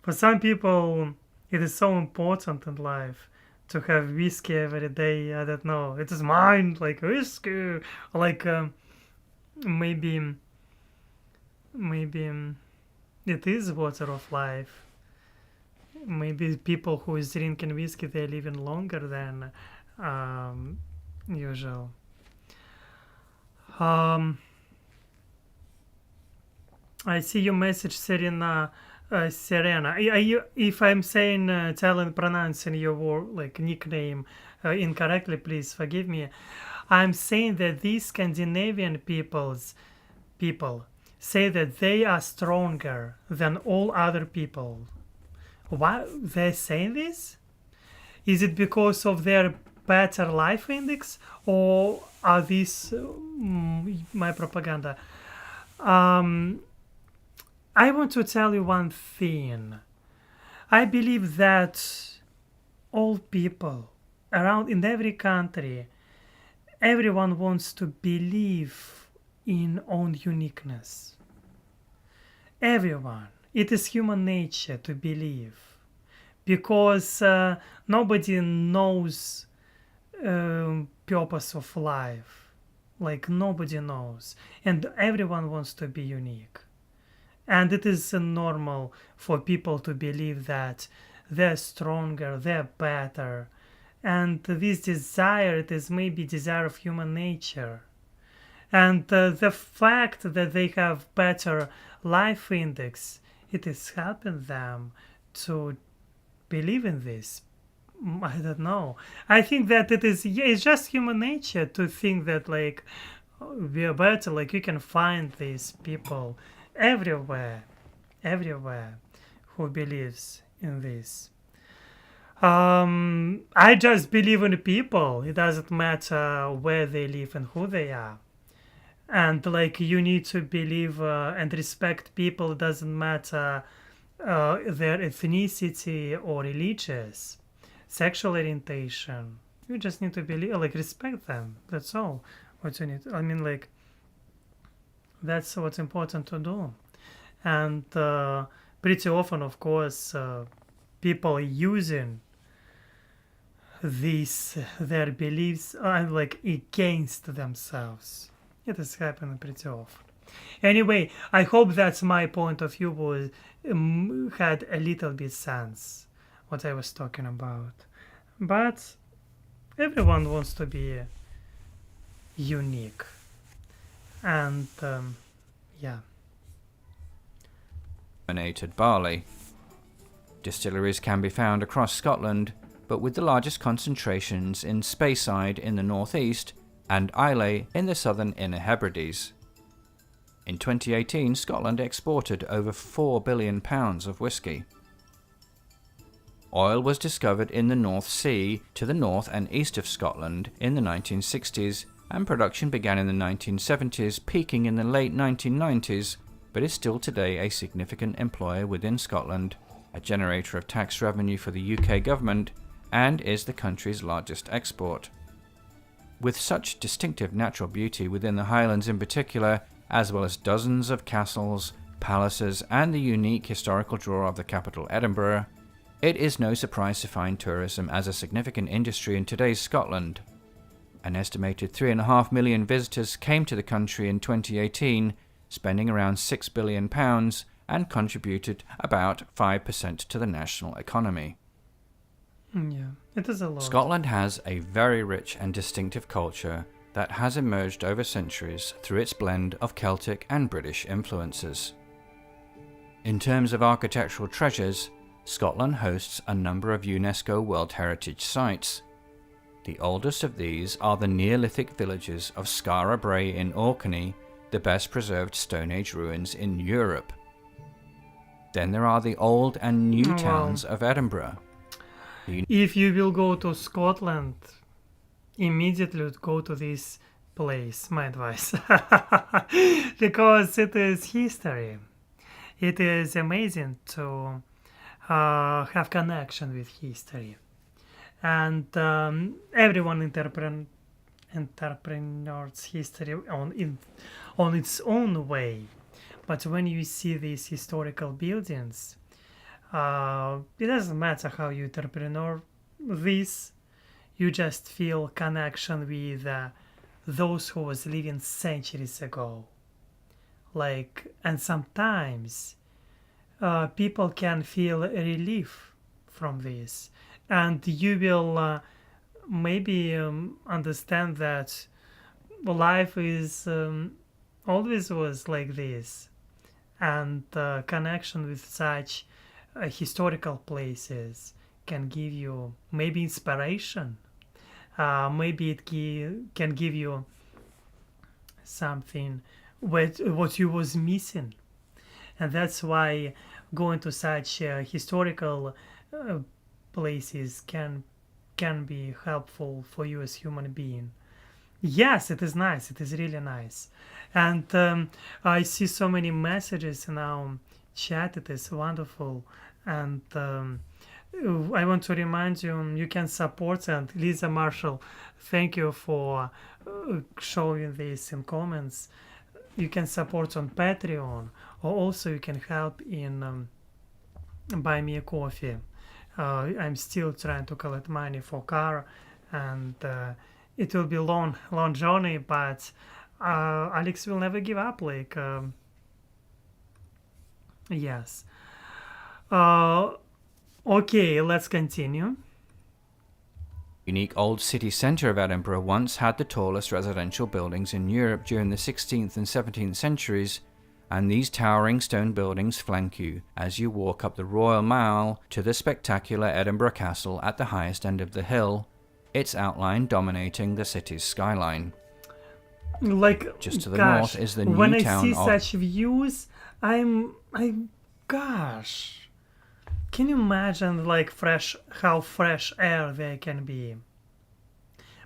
for some people, it is so important in life to have whiskey every day. I don't know. It is mine, like whiskey. Like, maybe it is water of life. Maybe people who is drinking whiskey, they're living longer than usual. Um, I see your message, Serena. If I'm saying Italian, pronouncing your word like nickname incorrectly, please forgive me. I'm saying that these Scandinavian people say that they are stronger than all other people. Why they're saying this? Is it because of their better life index, or are these my propaganda? Um, I want to tell you one thing. I believe that all people around in every country, everyone wants to believe in own uniqueness. Everyone. It is human nature to believe because nobody knows purpose of life. Like nobody knows, and everyone wants to be unique. And it is normal for people to believe that they're stronger, they're better, and this desire, it is maybe desire of human nature. And the fact that they have better life index, it is helping them to believe in this. I don't know. I think that it is, yeah, it's just human nature to think that like we are better. Like you can find these people everywhere, everywhere who believes in this. I just believe in people. It doesn't matter where they live and who they are. And like you need to believe and respect people. It doesn't matter their ethnicity or religious, sexual orientation. You just need to believe, like respect them. That's all. What you need. I mean, like that's what's important to do. And pretty often, of course, people using these their beliefs are like against themselves. It is happening pretty often. Anyway, I hope that my point of view was had a little bit sense what I was talking about. But everyone wants to be unique, and yeah. Fermented barley. Distilleries can be found across Scotland, but with the largest concentrations in Speyside in the northeast and Islay in the southern Inner Hebrides. In 2018, Scotland exported over £4 billion of whisky. Oil was discovered in the North Sea to the north and east of Scotland in the 1960s, and production began in the 1970s, peaking in the late 1990s, but is still today a significant employer within Scotland, a generator of tax revenue for the UK government, and is the country's largest export. With such distinctive natural beauty within the Highlands in particular, as well as dozens of castles, palaces, and the unique historical draw of the capital Edinburgh, it is no surprise to find tourism as a significant industry in today's Scotland. An estimated 3.5 million visitors came to the country in 2018, spending around £6 billion, and contributed about 5% to the national economy. Yeah, it is a lot. Scotland has a very rich and distinctive culture that has emerged over centuries through its blend of Celtic and British influences. In terms of architectural treasures, Scotland hosts a number of UNESCO World Heritage Sites. The oldest of these are the Neolithic villages of Skara Brae in Orkney, the best preserved Stone Age ruins in Europe. Then there are the old and new towns of Edinburgh. If you will go to Scotland, immediately go to this place, my advice. Because it is history. It is amazing to have connection with history. And everyone entrepreneurs history on its own way. But when you see these historical buildings, it doesn't matter how you entrepreneur this, you just feel connection with those who was living centuries ago. Like, and sometimes people can feel relief from this, and you will maybe understand that life is always was like this, and connection with such historical places can give you maybe inspiration. Maybe it can give you something what you was missing, and that's why going to such historical places can be helpful for you as human being. Yes, it is nice. It is really nice. And I see so many messages in our chat. It is wonderful. And I want to remind you, you can support. And Lisa Marshall, thank you for showing this in comments. You can support on Patreon, or also you can help in Buy Me a Coffee. I'm still trying to collect money for car, and it will be long journey, but Alex will never give up. Like, yes. Okay, let's continue. Unique old city centre of Edinburgh once had the tallest residential buildings in Europe during the 16th and 17th centuries, and these towering stone buildings flank you as you walk up the Royal Mile to the spectacular Edinburgh Castle at the highest end of the hill, its outline dominating the city's skyline. Like, just to the gosh, north is the when new I town see of... such views, gosh, can you imagine like how fresh air there can be?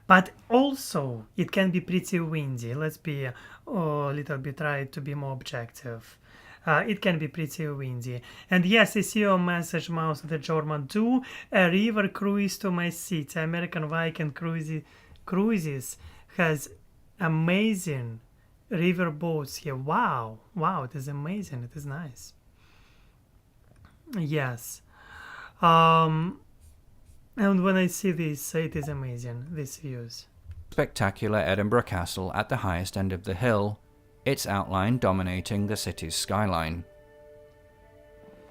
But also it can be pretty windy. Let's be a little bit, try to be more objective. It can be pretty windy. And yes, I see your message, Mouse the German. Do a river cruise to my city. American Viking Cruises has amazing river boats here. Wow, it is amazing. It is nice. Yes. And when I see this, it is amazing, these views. Spectacular Edinburgh Castle at the highest end of the hill, its outline dominating the city's skyline.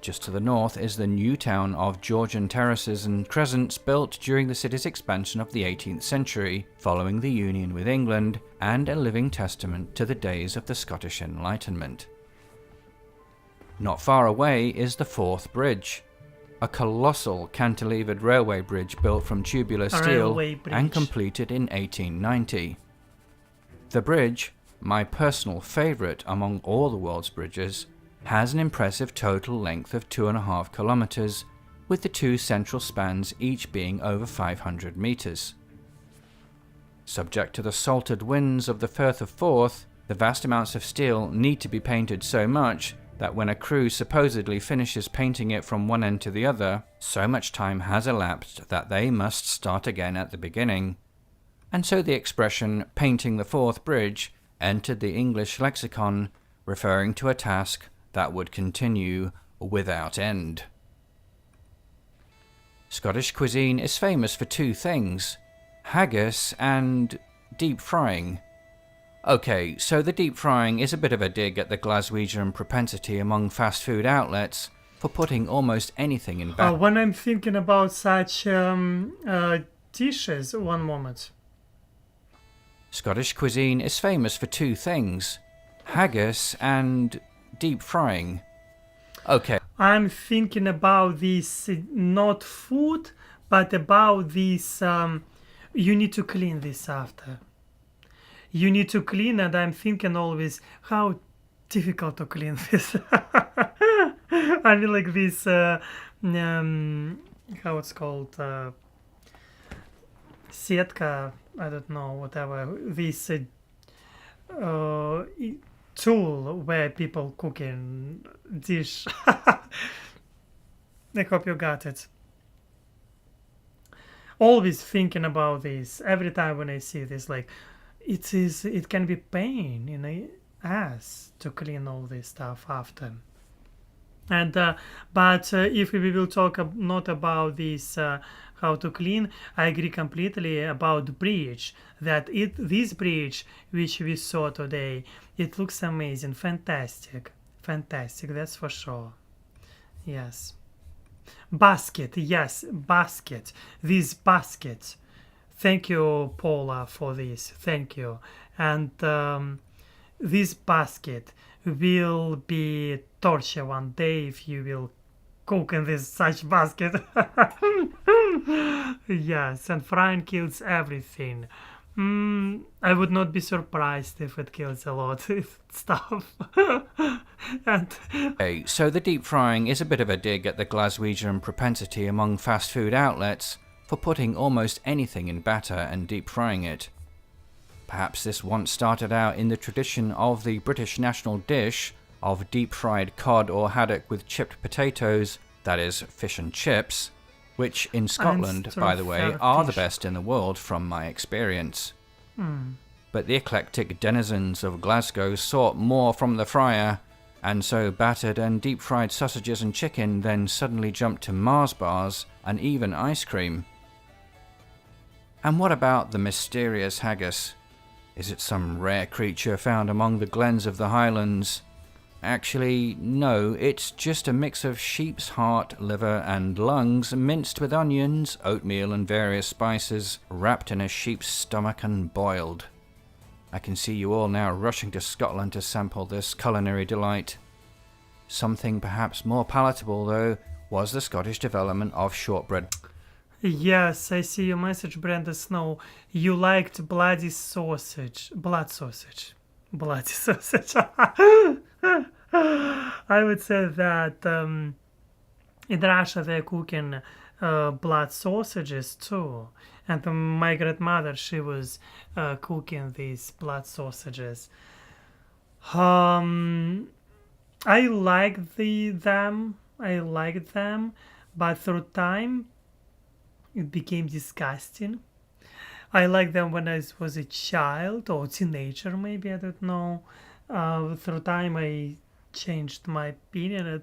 Just to the north is the new town of Georgian terraces and crescents built during the city's expansion of the 18th century, following the union with England, and a living testament to the days of the Scottish Enlightenment. Not far away is the Forth Bridge, a colossal cantilevered railway bridge built from tubular steel and completed in 1890. The bridge, my personal favourite among all the world's bridges, has an impressive total length of 2.5 kilometres, with the two central spans each being over 500 metres. Subject to the salted winds of the Firth of Forth, the vast amounts of steel need to be painted so much that when a crew supposedly finishes painting it from one end to the other, so much time has elapsed that they must start again at the beginning. And so the expression painting the Forth Bridge entered the English lexicon, referring to a task that would continue without end. Scottish cuisine is famous for two things: haggis and deep frying. Okay, so the deep frying is a bit of a dig at the Glaswegian propensity among fast food outlets for putting almost anything in batter. When I'm thinking about such dishes, one moment. Scottish cuisine is famous for two things: haggis and deep frying. Okay. I'm thinking about this, not food, but about this, you need to clean this after. You need to clean, and I'm thinking always how difficult to clean this. I mean, like this, how it's called, setka, I don't know, whatever, this tool where people cooking dish. I hope you got it. Always thinking about this every time when I see this, like, it can be pain in the ass to clean all this stuff after. And but if we will talk not about this how to clean, I agree completely about the bridge. That this bridge which we saw today, it looks amazing, fantastic, that's for sure. Yes, basket. Yes, basket. This basket. Thank you, Paula, for this. Thank you. and this basket will be torture one day if you will cook in this such basket. Yes, and frying kills everything. I would not be surprised if it kills a lot of stuff. And Okay, so the deep frying is a bit of a dig at the Glaswegian propensity among fast food outlets for putting almost anything in batter and deep frying it. Perhaps this once started out in the tradition of the British national dish of deep fried cod or haddock with chipped potatoes, that is, fish and chips, which in Scotland, still by the way, fair are the fish. best in the world from my experience. But the eclectic denizens of Glasgow sought more from the fryer, and so battered and deep fried sausages and chicken then suddenly jumped to Mars bars and even ice cream. And what about the mysterious haggis? Is it some rare creature found among the glens of the Highlands? Actually, no, it's just a mix of sheep's heart, liver and lungs minced with onions, oatmeal and various spices, wrapped in a sheep's stomach and boiled. I can see you all now rushing to Scotland to sample this culinary delight. Something perhaps more palatable, though, was the Scottish development of shortbread. yes, I see your message, Brenda Snow. You liked bloody sausage. Blood sausage. Bloody sausage. I would say that in Russia they're cooking blood sausages too. And my grandmother, she was cooking these blood sausages. I liked them. I liked them, but through time it became disgusting. I liked them when I was a child or teenager, maybe, I don't know. Through time I changed my opinion.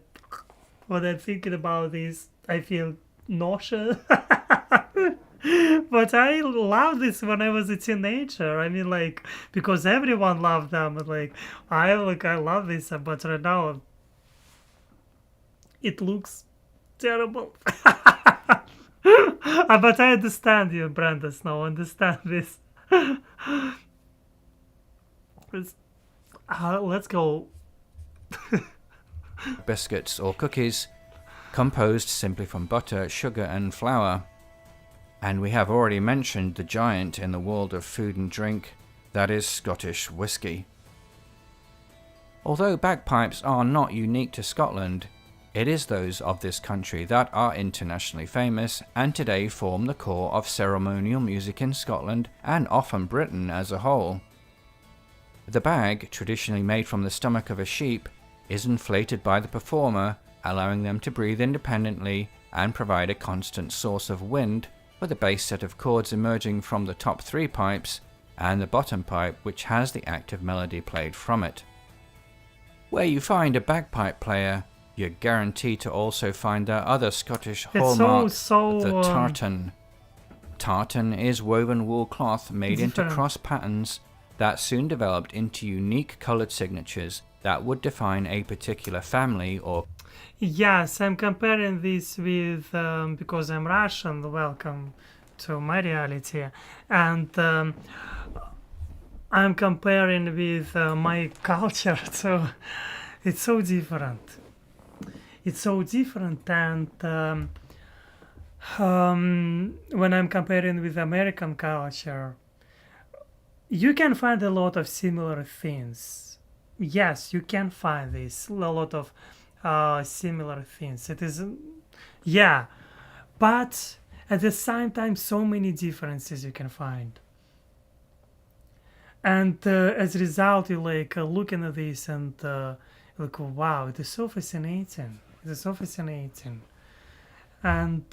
When I'm thinking about this, I feel nauseous. But I loved this when I was a teenager. I mean, like, because everyone loved them. Like, I love this, but right now it looks terrible. But I understand you, Brenda Snow. Understand this. Let's go. Biscuits or cookies, composed simply from butter, sugar and flour. And we have already mentioned the giant in the world of food and drink, that is Scottish whisky. Although bagpipes are not unique to Scotland, it is those of this country that are internationally famous and today form the core of ceremonial music in Scotland and often Britain as a whole. The bag, traditionally made from the stomach of a sheep, is inflated by the performer, allowing them to breathe independently and provide a constant source of wind, with a bass set of chords emerging from the top three pipes and the bottom pipe which has the active melody played from it. Where you find a bagpipe player, you're guaranteed to also find their other Scottish hallmark, the tartan. Tartan is woven wool cloth made into different. cross patterns that soon developed into unique coloured signatures that would define a particular family or... Yes, I'm comparing this with, because I'm Russian, welcome to my reality, and I'm comparing with my culture, so it's so different. It's so different, and when I'm comparing with American culture, you can find a lot of similar things. Yes, you can find this, a lot of similar things. It is, yeah, but at the same time, so many differences you can find. And as a result, you looking at this and like, wow, it is so fascinating. It is so fascinating, and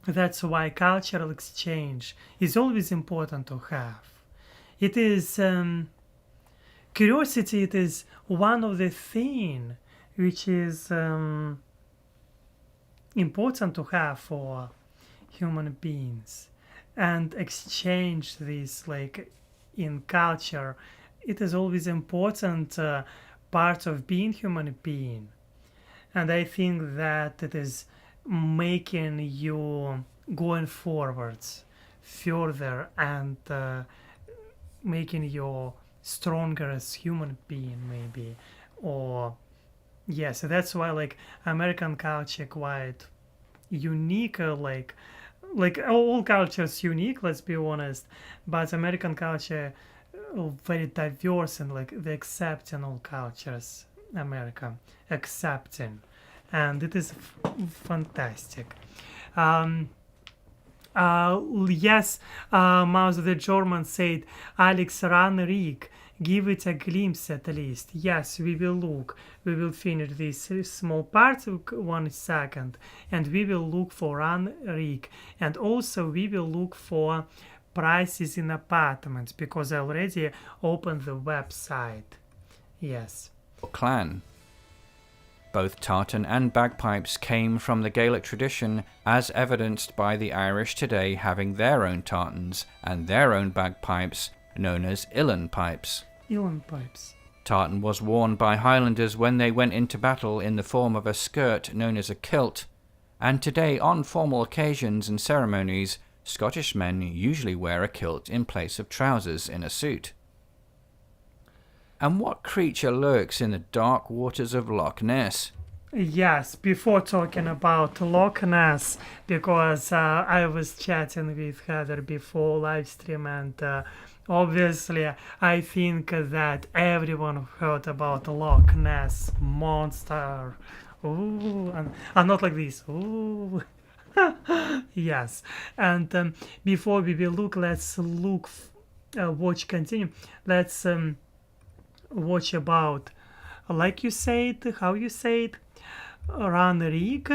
that's why cultural exchange is always important to have. It is curiosity. It is one of the things which is important to have for human beings, and exchange this in culture. It is always important part of being human being, and I think that it is making you going forwards further and making you stronger as human being, maybe. Or yes, that's why like American culture quite unique, like all cultures unique, let's be honest, but American culture very diverse, and like the accepting all cultures, America accepting, and it is fantastic. um yes, Mouse the German said, Alex, run Rick, give it a glimpse at least. Yes, we will look. We will finish this small part, 1 second, and we will look for run Rick. And also we will look for prices in apartments, because I already opened the website. Yes. clan. Both tartan and bagpipes came from the Gaelic tradition, as evidenced by the Irish today having their own tartans and their own bagpipes, known as uilleann pipes. Uilleann pipes. Tartan was worn by Highlanders when they went into battle in the form of a skirt known as a kilt, and today on formal occasions and ceremonies, Scottish men usually wear a kilt in place of trousers in a suit. And what creature lurks in the dark waters of Loch Ness? Yes, before talking about Loch Ness, because I was chatting with Heather before live stream, and obviously I think that everyone heard about Loch Ness monster. Ooh, and not like this. Ooh. Yes, and before we will look, let's look, watch, continue. Let's watch about, like you said, how you said, run Rick.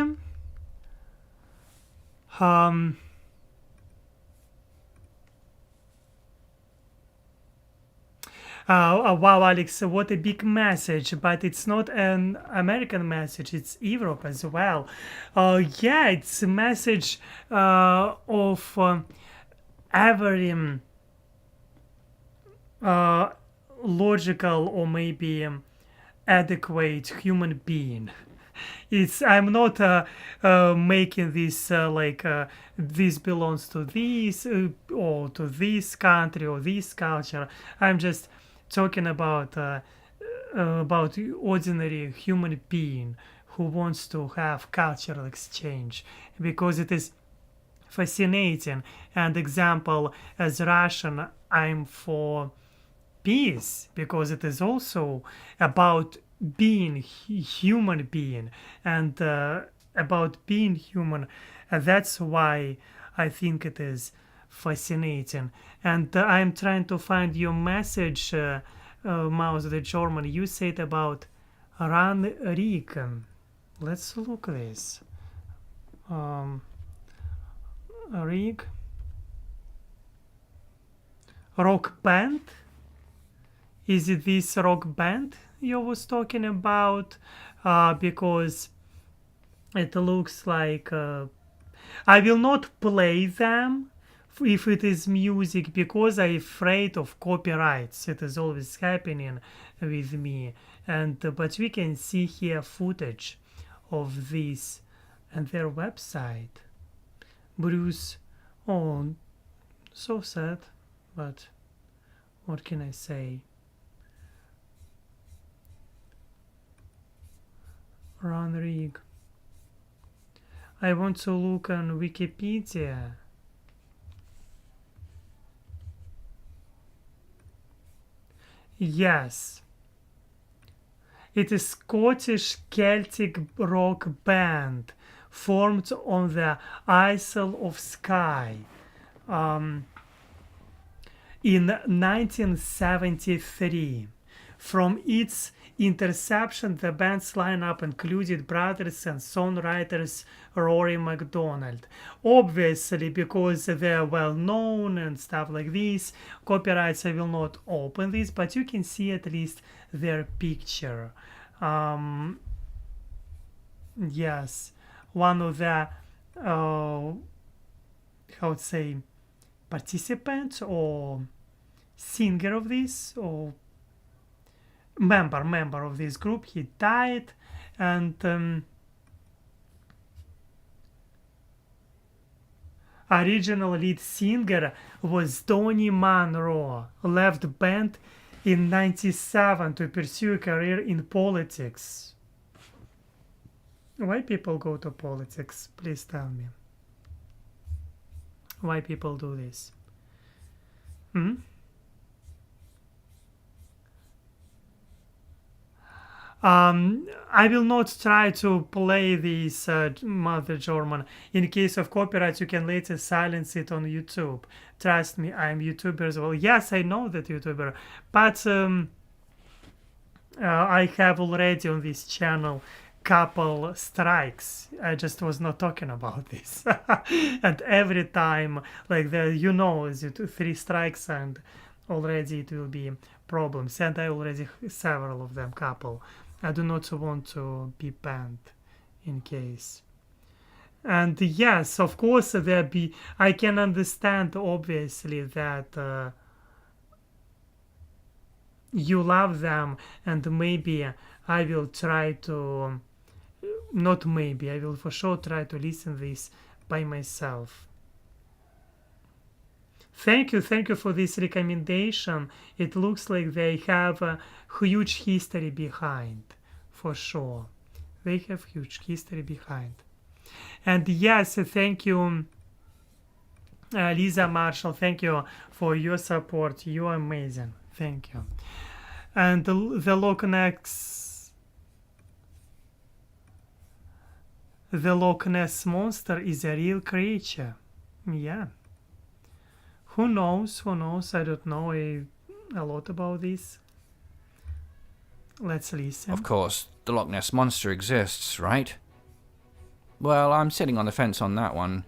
Wow, Alex, what a big message, but it's not an American message, it's Europe as well. Yeah, it's a message of every logical or maybe adequate human being. I'm not making this like this belongs to this or to this country or this culture. I'm just talking about ordinary human being who wants to have cultural exchange, because it is fascinating. And example, as Russian, I'm for peace, because it is also about being human being, and about being human. That's why I think it is fascinating. And I'm trying to find your message, Mouse the German. You said about run Rick. Let's look this. Rick rock band. Is it this rock band you was talking about? Because it looks like I will not play them if it is music, because I'm afraid of copyrights. It is always happening with me. And but we can see here footage of this and their website. Bruce, oh, so sad, but what can I say? Run Rig. I want to look on Wikipedia. Yes. It is Scottish Celtic rock band formed on the Isle of Skye in 1973. From its inception, the band's lineup included brothers and songwriters Rory MacDonald. Obviously, because they're well known and stuff like this, copyrights, I will not open this, but you can see at least their picture. Yes, one of the how to say, participants or singer of this, or member of this group, he died. And original lead singer was Tony Monroe, left band in 97 to pursue a career in politics. Why people go to politics? Please tell me. Why people do this? I will not try to play this Mother German. In case of copyright, you can later silence it on YouTube. Trust me, I'm YouTuber as well. Yes, I know that YouTuber, but I have already on this channel couple strikes. I just was not talking about this. And every time, like is it 3 strikes and already it will be problems. And I already several of them couple. I do not want to be banned in case. And yes, of course, I can understand obviously that you love them, and maybe I will try to, not maybe, I will for sure try to listen this by myself. Thank you for this recommendation. It looks like they have a huge history behind, for sure. They have huge history behind. And yes, thank you, Lisa Marshall. Thank you for your support. You are amazing. Thank you. And the Loch Ness monster is a real creature. Yeah. Who knows? I don't know a lot about this. Let's listen. Of course, the Loch Ness Monster exists, right? Well, I'm sitting on the fence on that one.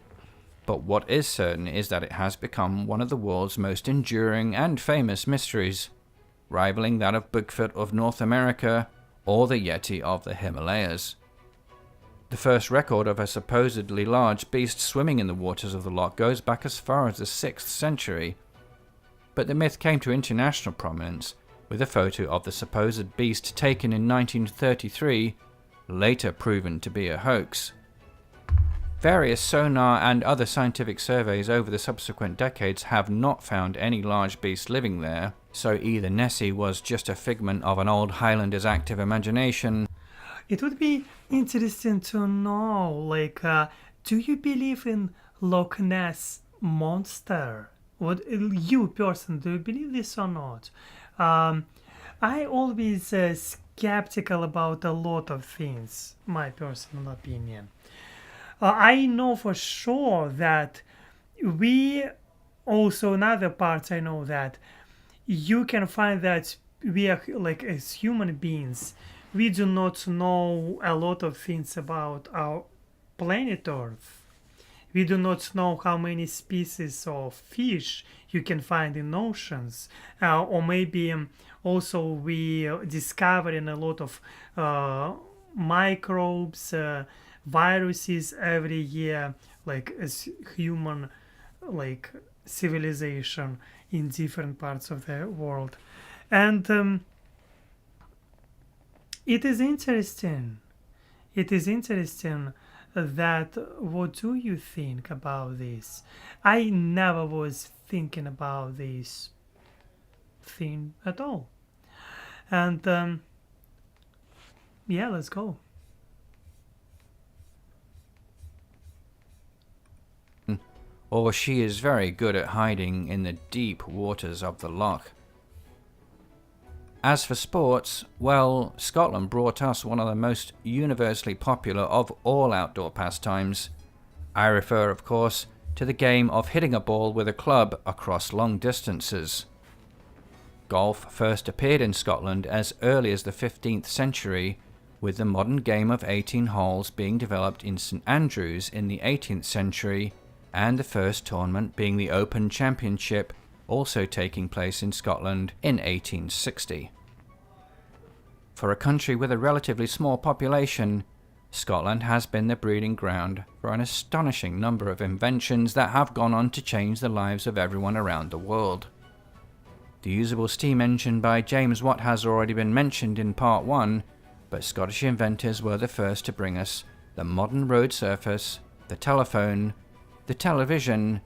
But what is certain is that it has become one of the world's most enduring and famous mysteries, rivaling that of Bigfoot of North America or the Yeti of the Himalayas. The first record of a supposedly large beast swimming in the waters of the loch goes back as far as the 6th century, but the myth came to international prominence with a photo of the supposed beast taken in 1933, later proven to be a hoax. Various sonar and other scientific surveys over the subsequent decades have not found any large beast living there, so either Nessie was just a figment of an old Highlander's active imagination. It would be interesting to know, do you believe in Loch Ness monster? What you person, do you believe this or not? I always skeptical about a lot of things, my personal opinion. I know for sure that we also in other parts I know that you can find that we are as human beings, we do not know a lot of things about our planet Earth. We do not know how many species of fish you can find in oceans, or maybe also we discovering a lot of microbes, viruses every year, as human civilization in different parts of the world. And it is interesting that what do you think about this? I never was thinking about this thing at all. And yeah, let's go. Or she is very good at hiding in the deep waters of the loch. As for sports, well, Scotland brought us one of the most universally popular of all outdoor pastimes. I refer, of course, to the game of hitting a ball with a club across long distances. Golf first appeared in Scotland as early as the 15th century, with the modern game of 18 holes being developed in St Andrews in the 18th century, and the first tournament being the Open Championship, also taking place in Scotland in 1860. For a country with a relatively small population, Scotland has been the breeding ground for an astonishing number of inventions that have gone on to change the lives of everyone around the world. The usable steam engine by James Watt has already been mentioned in part 1, but Scottish inventors were the first to bring us the modern road surface, the telephone, the television,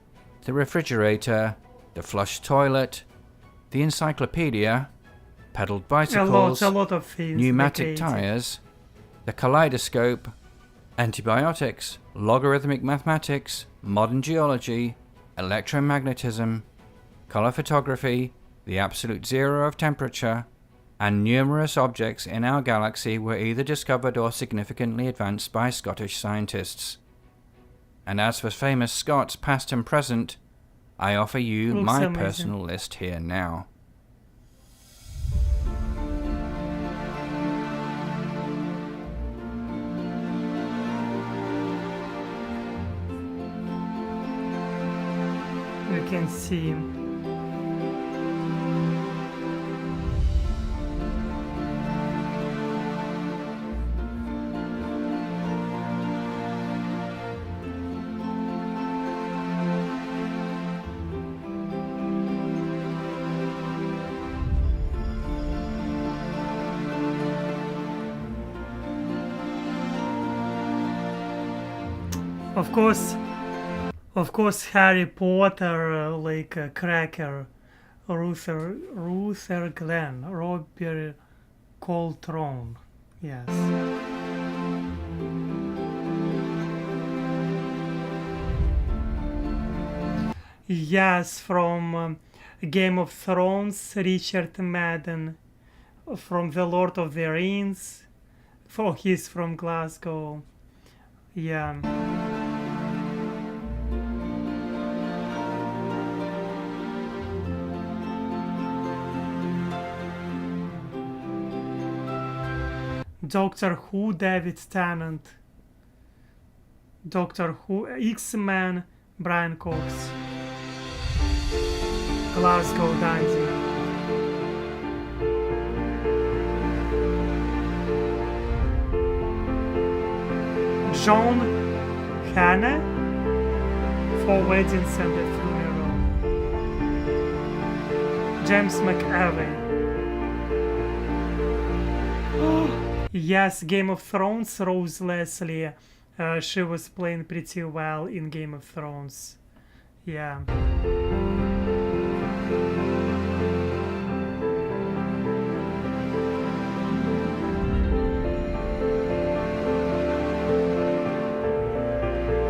the refrigerator, the flush toilet, the encyclopedia, pedaled bicycles, a lot of things. they pneumatic created. tires, the kaleidoscope, antibiotics, logarithmic mathematics, modern geology, electromagnetism, color photography, the absolute zero of temperature, and numerous objects in our galaxy were either discovered or significantly advanced by Scottish scientists. And as for famous Scots past and present, I offer you Looks my amazing. personal list here now. You can see of course Harry Potter, Cracker, Ruther Glenn, Robert Coltrane. Yes. Yes, from Game of Thrones, Richard Madden. From The Lord of the Rings, he's from Glasgow. Yeah. Doctor Who, David Tennant. Doctor Who, X-Men, Brian Cox. Glasgow Dandy. John Hannah, For Weddings and a Funeral. James McAvoy. Yes, Game of Thrones, Rose Leslie. She was playing pretty well in Game of Thrones. Yeah.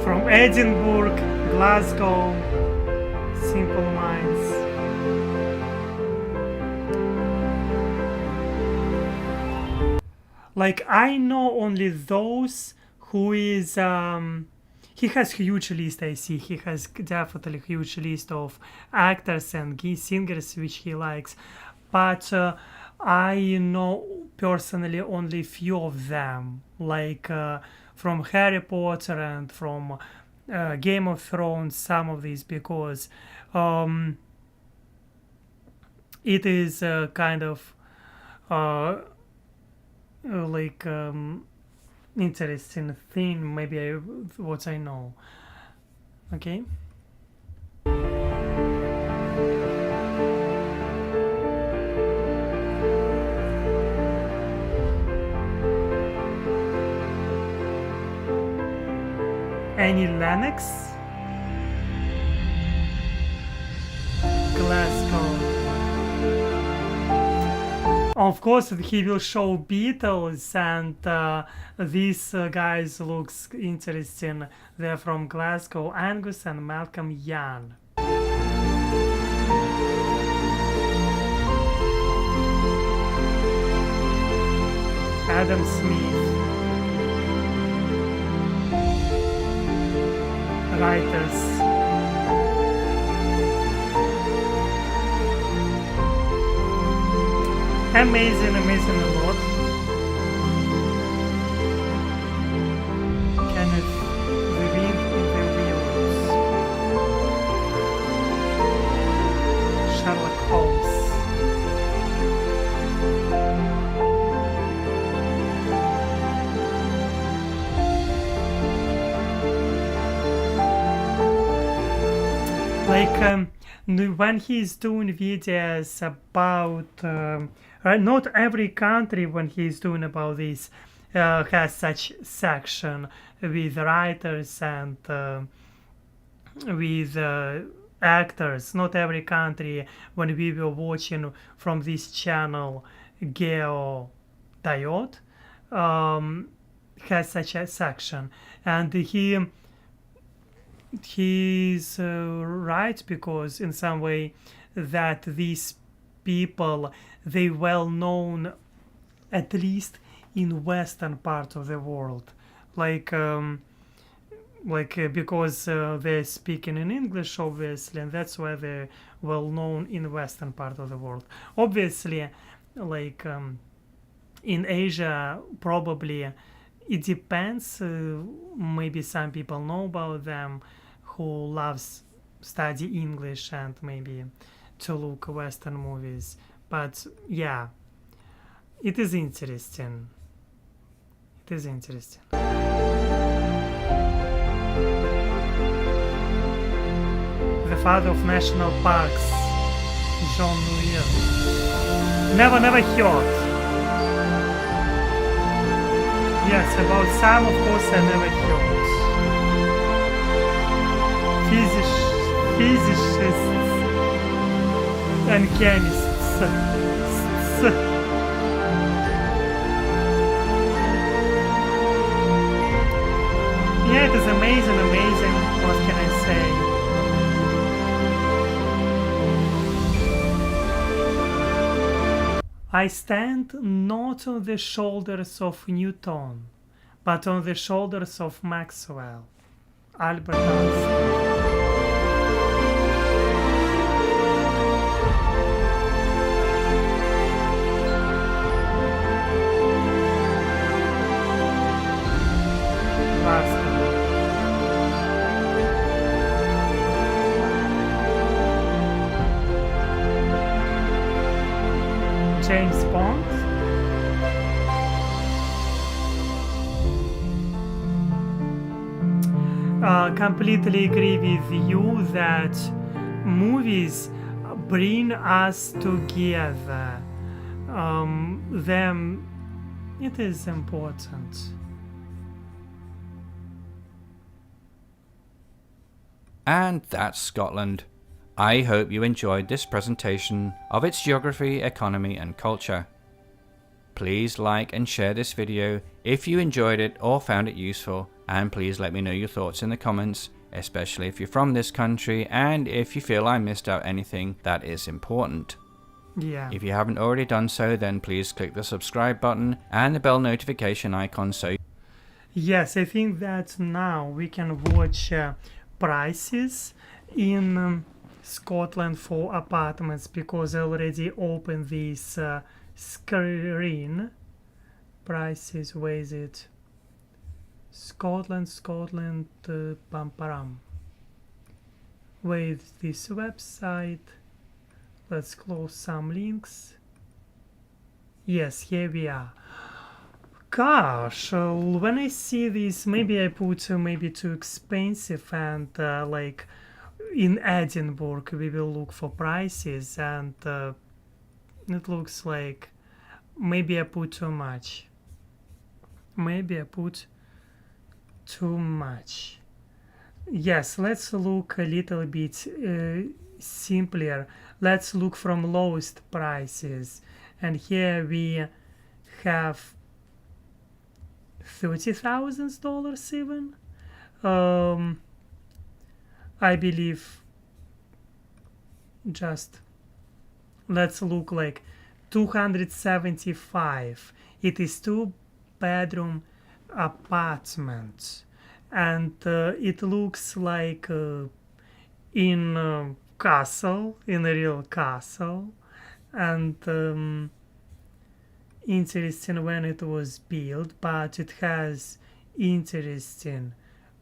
From Edinburgh, Glasgow, Simple Minds. I know only those who is he has huge list. I see he has definitely huge list of actors and singers which he likes, but I know personally only few of them, from Harry Potter and from Game of Thrones, some of these, because it is kind of interesting thing, maybe what I know. Okay. Annie Lennox, Glasgow. Of course, he will show Beatles, and these guys looks interesting. They're from Glasgow, Angus and Malcolm Young. Adam Smith. Writers. Amazing lot. Kenneth The Wind in the Willows. Sherlock Holmes. When he's doing videos about not every country, when he's doing about this has such section with writers and with actors. Not every country, when we were watching from this channel, Geo Diode, has such a section, and he's right, because in some way that these people, they well known at least in western part of the world, like because they're speaking in English, obviously, and that's why they're well known in western part of the world. Obviously, like in Asia, probably it depends. Maybe some people know about them who loves study English and maybe to look western movies. But yeah, it is interesting. It is interesting. The father of national parks, John Muir. Never heard. Yes, about some, of course, I never heard. Physicists and chemists. Yeah, it is amazing. What can I say? I stand not on the shoulders of Newton, but on the shoulders of Maxwell. Albert Einstein. James Bond. Completely agree with you that movies bring us together. Them, it is important. And that's Scotland. I hope you enjoyed this presentation of its geography, economy and culture. Please like and share this video if you enjoyed it or found it useful, and please let me know your thoughts in the comments, especially if you're from this country and if you feel I missed out anything that is important. Yeah. If you haven't already done so, then please click the subscribe button and the bell notification icon so. Yes, I think that now we can watch prices in Scotland for apartments, because I already opened this screen. Prices, where is it? Scotland, pam param. Where is this website? Let's close some links. Yes, here we are. Gosh, when I see this, maybe I put maybe too expensive, and like in Edinburgh we will look for prices, and it looks like maybe I put too much. Yes, let's look a little bit simpler. Let's look from lowest prices, and here we have $30,000 even. I believe. Just let's look like 275. It is 2-bedroom apartment, and it looks like in a castle, in a real castle, and interesting when it was built, but it has interesting,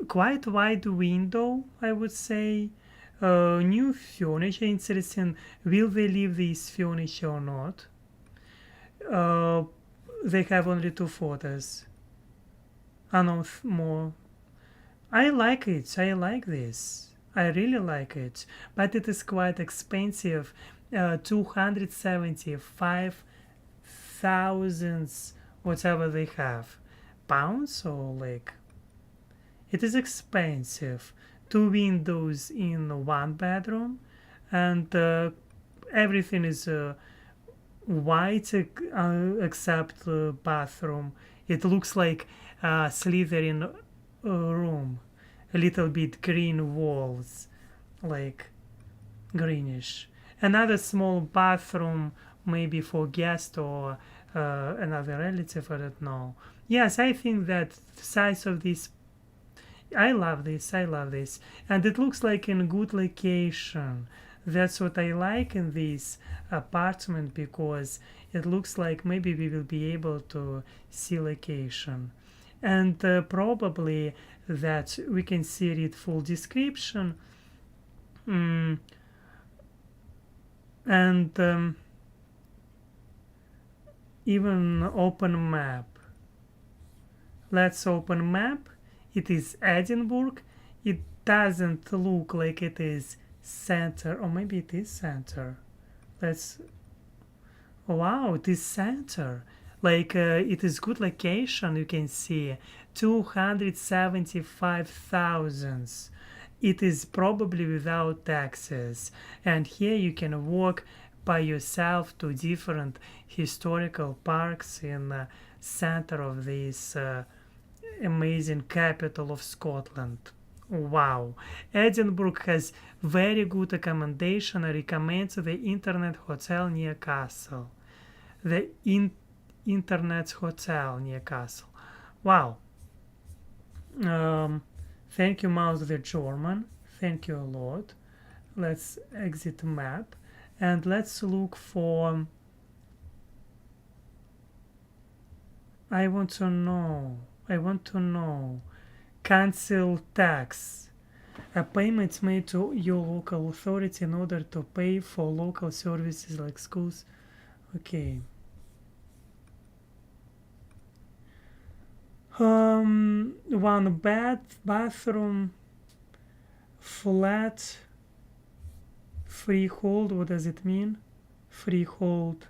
quite wide window, I would say. New furniture, interesting. Will they leave this furniture or not? They have only 2 photos. No, more. I like it. I like this. I really like it. But it is quite expensive. 275,000, whatever they have. Pounds or like. It is expensive. 2 windows in 1 bedroom, and everything is white except bathroom. It looks like a Slytherin room, a little bit green walls, like greenish. Another small bathroom, maybe for guest or another relative, I don't know. Yes, I think that the size of this, I love this, and it looks like in a good location. That's what I like in this apartment, because it looks like maybe we will be able to see location, and probably that we can see it full description. And even open map. Let's open map. It is Edinburgh. It doesn't look like it is center, or maybe it is center. Let's, wow, it is center. Like it is good location. You can see 275,000. It is probably without taxes, and here you can walk by yourself to different historical parks in the center of this amazing capital of Scotland. Wow, Edinburgh has very good accommodation. I recommend the Internet Hotel near Castle. The Internet Hotel near Castle. Wow. Thank you, Mouse the German. Thank you a lot. Let's exit map and let's look for. I want to know. Cancel tax. A payment made to your local authority in order to pay for local services like schools. Okay. One bathroom, flat, freehold. What does it mean? Freehold.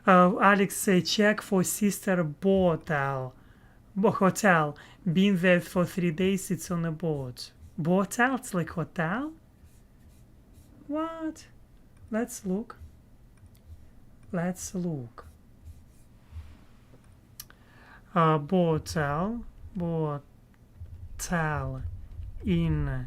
Alex say check for Sister Hotel. Been there for 3 days. It's on a boat. Hotel? It's like hotel. What? Let's look. Botel in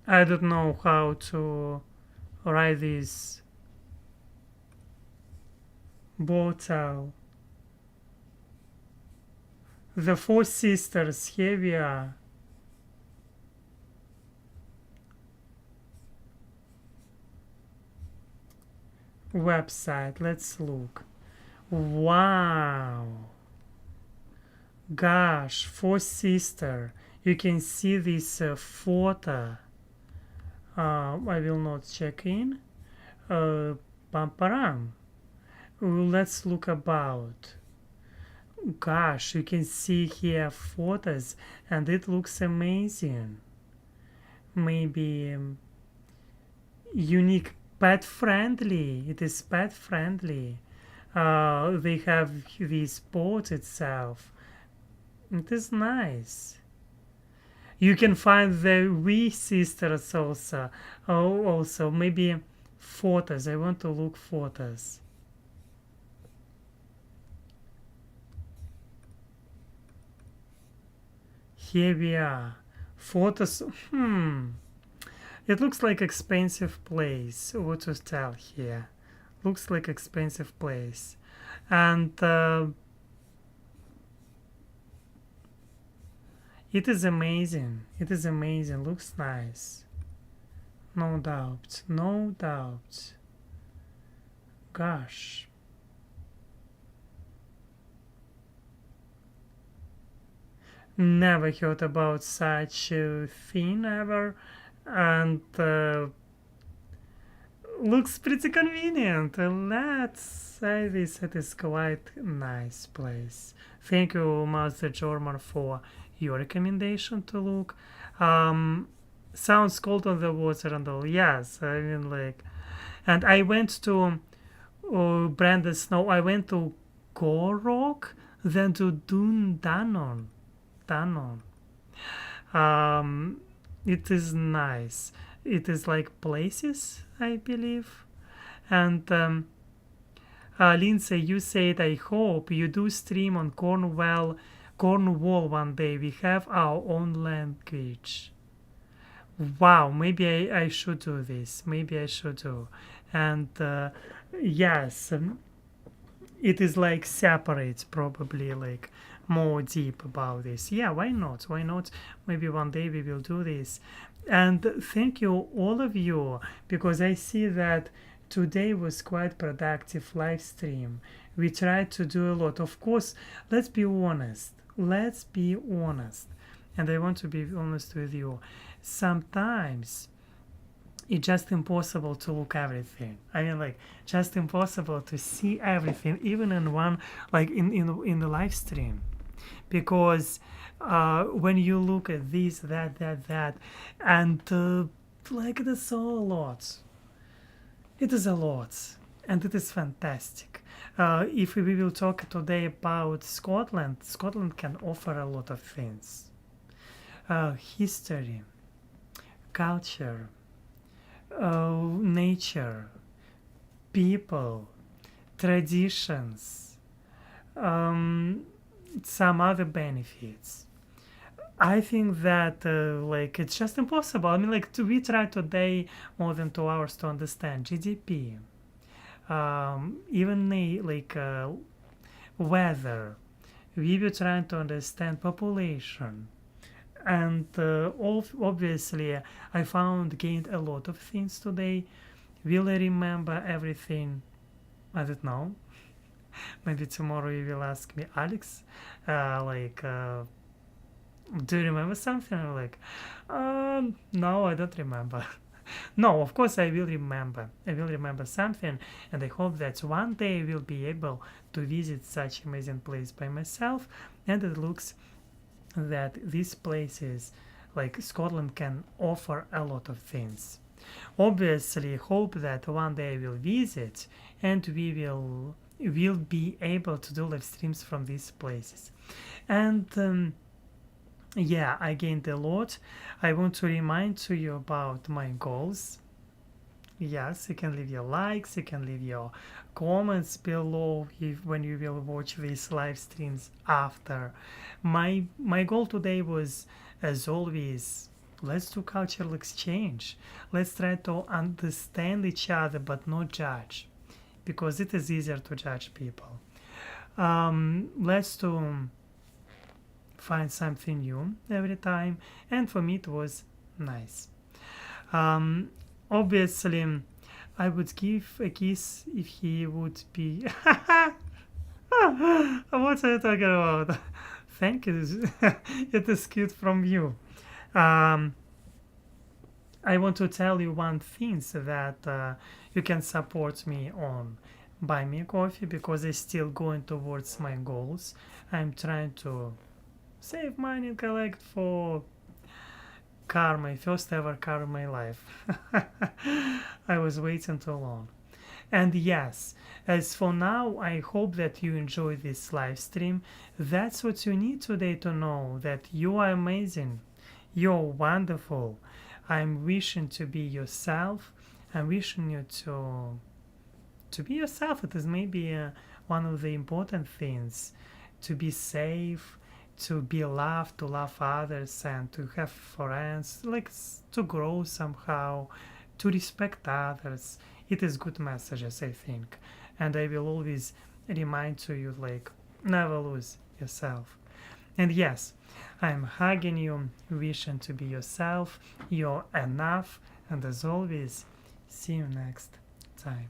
I don't know how to write this. Botel. The Four Sisters, here we are. Website, let's look. Wow. Gosh, Four Sister. You can see this photo. I will not check in. Pamparam. Let's look about. Gosh, you can see here photos and it looks amazing. Maybe unique, pet friendly. It is pet friendly. They have this boat itself. It is nice. You can find the Wee Sisters also. Also maybe photos. I want to look photos. Here we are. Photos. It looks like expensive place. What to tell here? Looks like expensive place. And it is amazing. Looks nice. No doubt. Gosh. Never heard about such a thing ever. And looks pretty convenient. Let's say this, it is quite nice place. Thank you, Master Jorman, for your recommendation to look. Sounds cold on the water and all. Yes, I mean like, and I went to Brandon Snow. I went to Gorok, then to Danon. Danon. It is nice. It is like places, I believe. And Lindsay, you said, I hope you do stream on Cornwall one day. We have our own language. Wow, maybe I should do this. Maybe I should do. And yes, it is like separate, probably like more deep about this. Yeah, why not? Why not? Maybe one day we will do this. And thank you, all of you, because I see that today was quite productive live stream. We tried to do a lot. Of course, let's be honest. Let's be honest. And I want to be honest with you. Sometimes it's just impossible to look everything. I mean, like, just impossible to see everything, even in one, like in the live stream, because when you look at this, that, and like it is so a lot. It is a lot, and it is fantastic. If we will talk today about Scotland, Scotland can offer a lot of things. History, culture, nature, people, traditions, some other benefits. I think that like it's just impossible. I mean, like we try today more than 2 hours to understand GDP, even weather. We were trying to understand population, and obviously I gained a lot of things today. Will I remember everything? I don't know. Maybe tomorrow you will ask me, Alex, do you remember something? I'm like, no, I don't remember. No, of course I will remember. I will remember something, and I hope that one day I will be able to visit such amazing place by myself. And it looks that these places, like Scotland, can offer a lot of things. Obviously, hope that one day I will visit, and we will be able to do live streams from these places. And yeah, I gained a lot. I want to remind to you about my goals. Yes, you can leave your likes, you can leave your comments below when you will watch these live streams after. My goal today was, as always, let's do cultural exchange. Let's try to understand each other but not judge, because it is easier to judge people. Let's do find something new every time, and for me it was nice. Obviously I would give a kiss if he would be what are you talking about? Thank you. It is cute from you. I want to tell you one thing, so that you can support me on Buy Me a Coffee, because I'm still going towards my goals. I'm trying to save money and collect for car, my first ever car in my life. I was waiting too long. And yes, as for now, I hope that you enjoy this live stream. That's what you need today to know, that you are amazing. You're wonderful. I'm wishing to be yourself. I'm wishing you to be yourself. It is maybe one of the important things, to be safe, to be loved, to love others, and to have friends, like to grow somehow, to respect others. It is good messages, I think, and I will always remind to you, like, never lose yourself. And yes, I'm hugging you, wishing to be yourself. You're enough, and as always, see you next time.